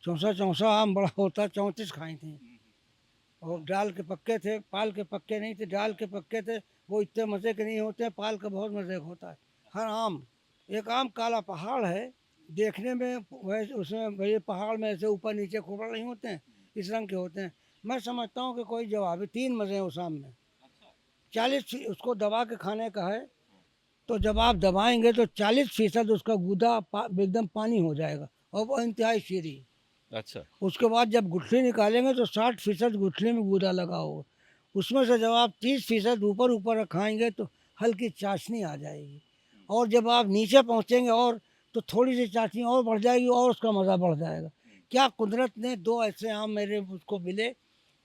चौंसा चौंसा आम बड़ा होता, 34 खाई थी। और डाल के पक्के थे, पाल के पक्के नहीं थे, डाल के पक्के थे। वो इतने मज़े के नहीं होते, पाल का बहुत मज़े का होता है। हर आम, एक आम काला पहाड़ है, देखने में वैसे उसमें भाई पहाड़ में ऐसे ऊपर नीचे खोपड़ नहीं होते हैं, इस रंग के होते हैं। मैं समझता हूँ कि कोई जवाब है, 3 मज़े हैं उस आम में। 40 उसको दबा के खाने का है, तो जब आप दबाएंगे तो 40% उसका गूदा एकदम पानी हो जाएगा और वो इंतहाई शीरी। अच्छा। उसके बाद जब गुठली निकालेंगे तो 60% गुठली में गूदा लगा होगा। उसमें से जब आप 30% ऊपर ऊपर खाएंगे तो हल्की चाशनी आ जाएगी। और जब आप नीचे पहुंचेंगे और तो थोड़ी सी चाशनी और बढ़ जाएगी और उसका मज़ा बढ़ जाएगा। क्या कुदरत ने 2 ऐसे आम मेरे उसको मिले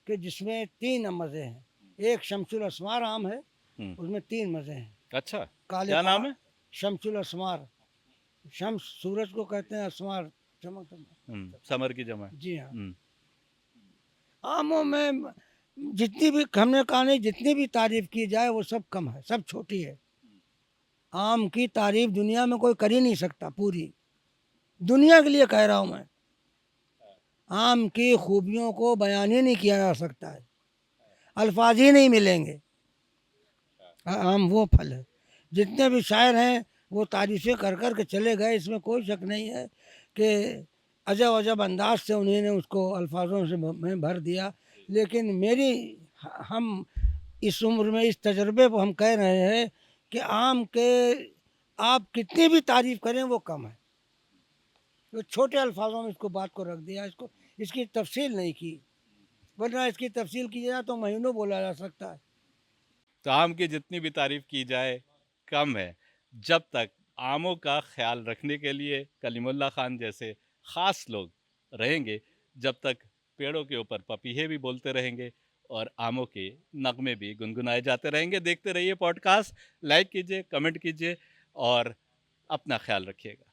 कि जिसमें 3 मज़े हैं। एक शमसुल असमार आम है, उसमें 3 मज़े हैं। अच्छा, काले क्या नाम है? शमसुल असमार। शम्स सूरज को कहते हैं, असमार चमक। समर की जमा। जी हाँ। आमों में जितनी भी हमने कहा नहीं, जितनी भी तारीफ की जाए वो सब कम है, सब छोटी है। आम की तारीफ दुनिया में कोई कर ही नहीं सकता, पूरी दुनिया के लिए कह रहा हूँ मैं। आम की खूबियों को बयान ही नहीं किया जा सकता है, अल्फाज ही नहीं मिलेंगे। आम वो फल है, जितने भी शायर हैं वो तारीफ़ें कर कर के चले गए, इसमें कोई शक नहीं है कि अजब अजब अंदाज से उन्होंने उसको अल्फाजों से में भर दिया। लेकिन मेरी हम इस उम्र में इस तजर्बे पर हम कह रहे हैं कि आम के आप कितनी भी तारीफ़ करें वो कम है। तो छोटे अल्फाजों में इसको बात को रख दिया, इसको इसकी तफसील नहीं की, वरना इसकी तफसील की जाए तो महीनों बोला जा सकता है। तो आम की जितनी भी तारीफ की जाए कम है, जब तक आमों का ख्याल रखने के लिए कलीमुल्लाह खान जैसे ख़ास लोग रहेंगे, जब तक पेड़ों के ऊपर पपीहे भी बोलते रहेंगे और आमों के नगमे भी गुनगुनाए जाते रहेंगे। देखते रहिए पॉडकास्ट, लाइक कीजिए, कमेंट कीजिए और अपना ख्याल रखिएगा।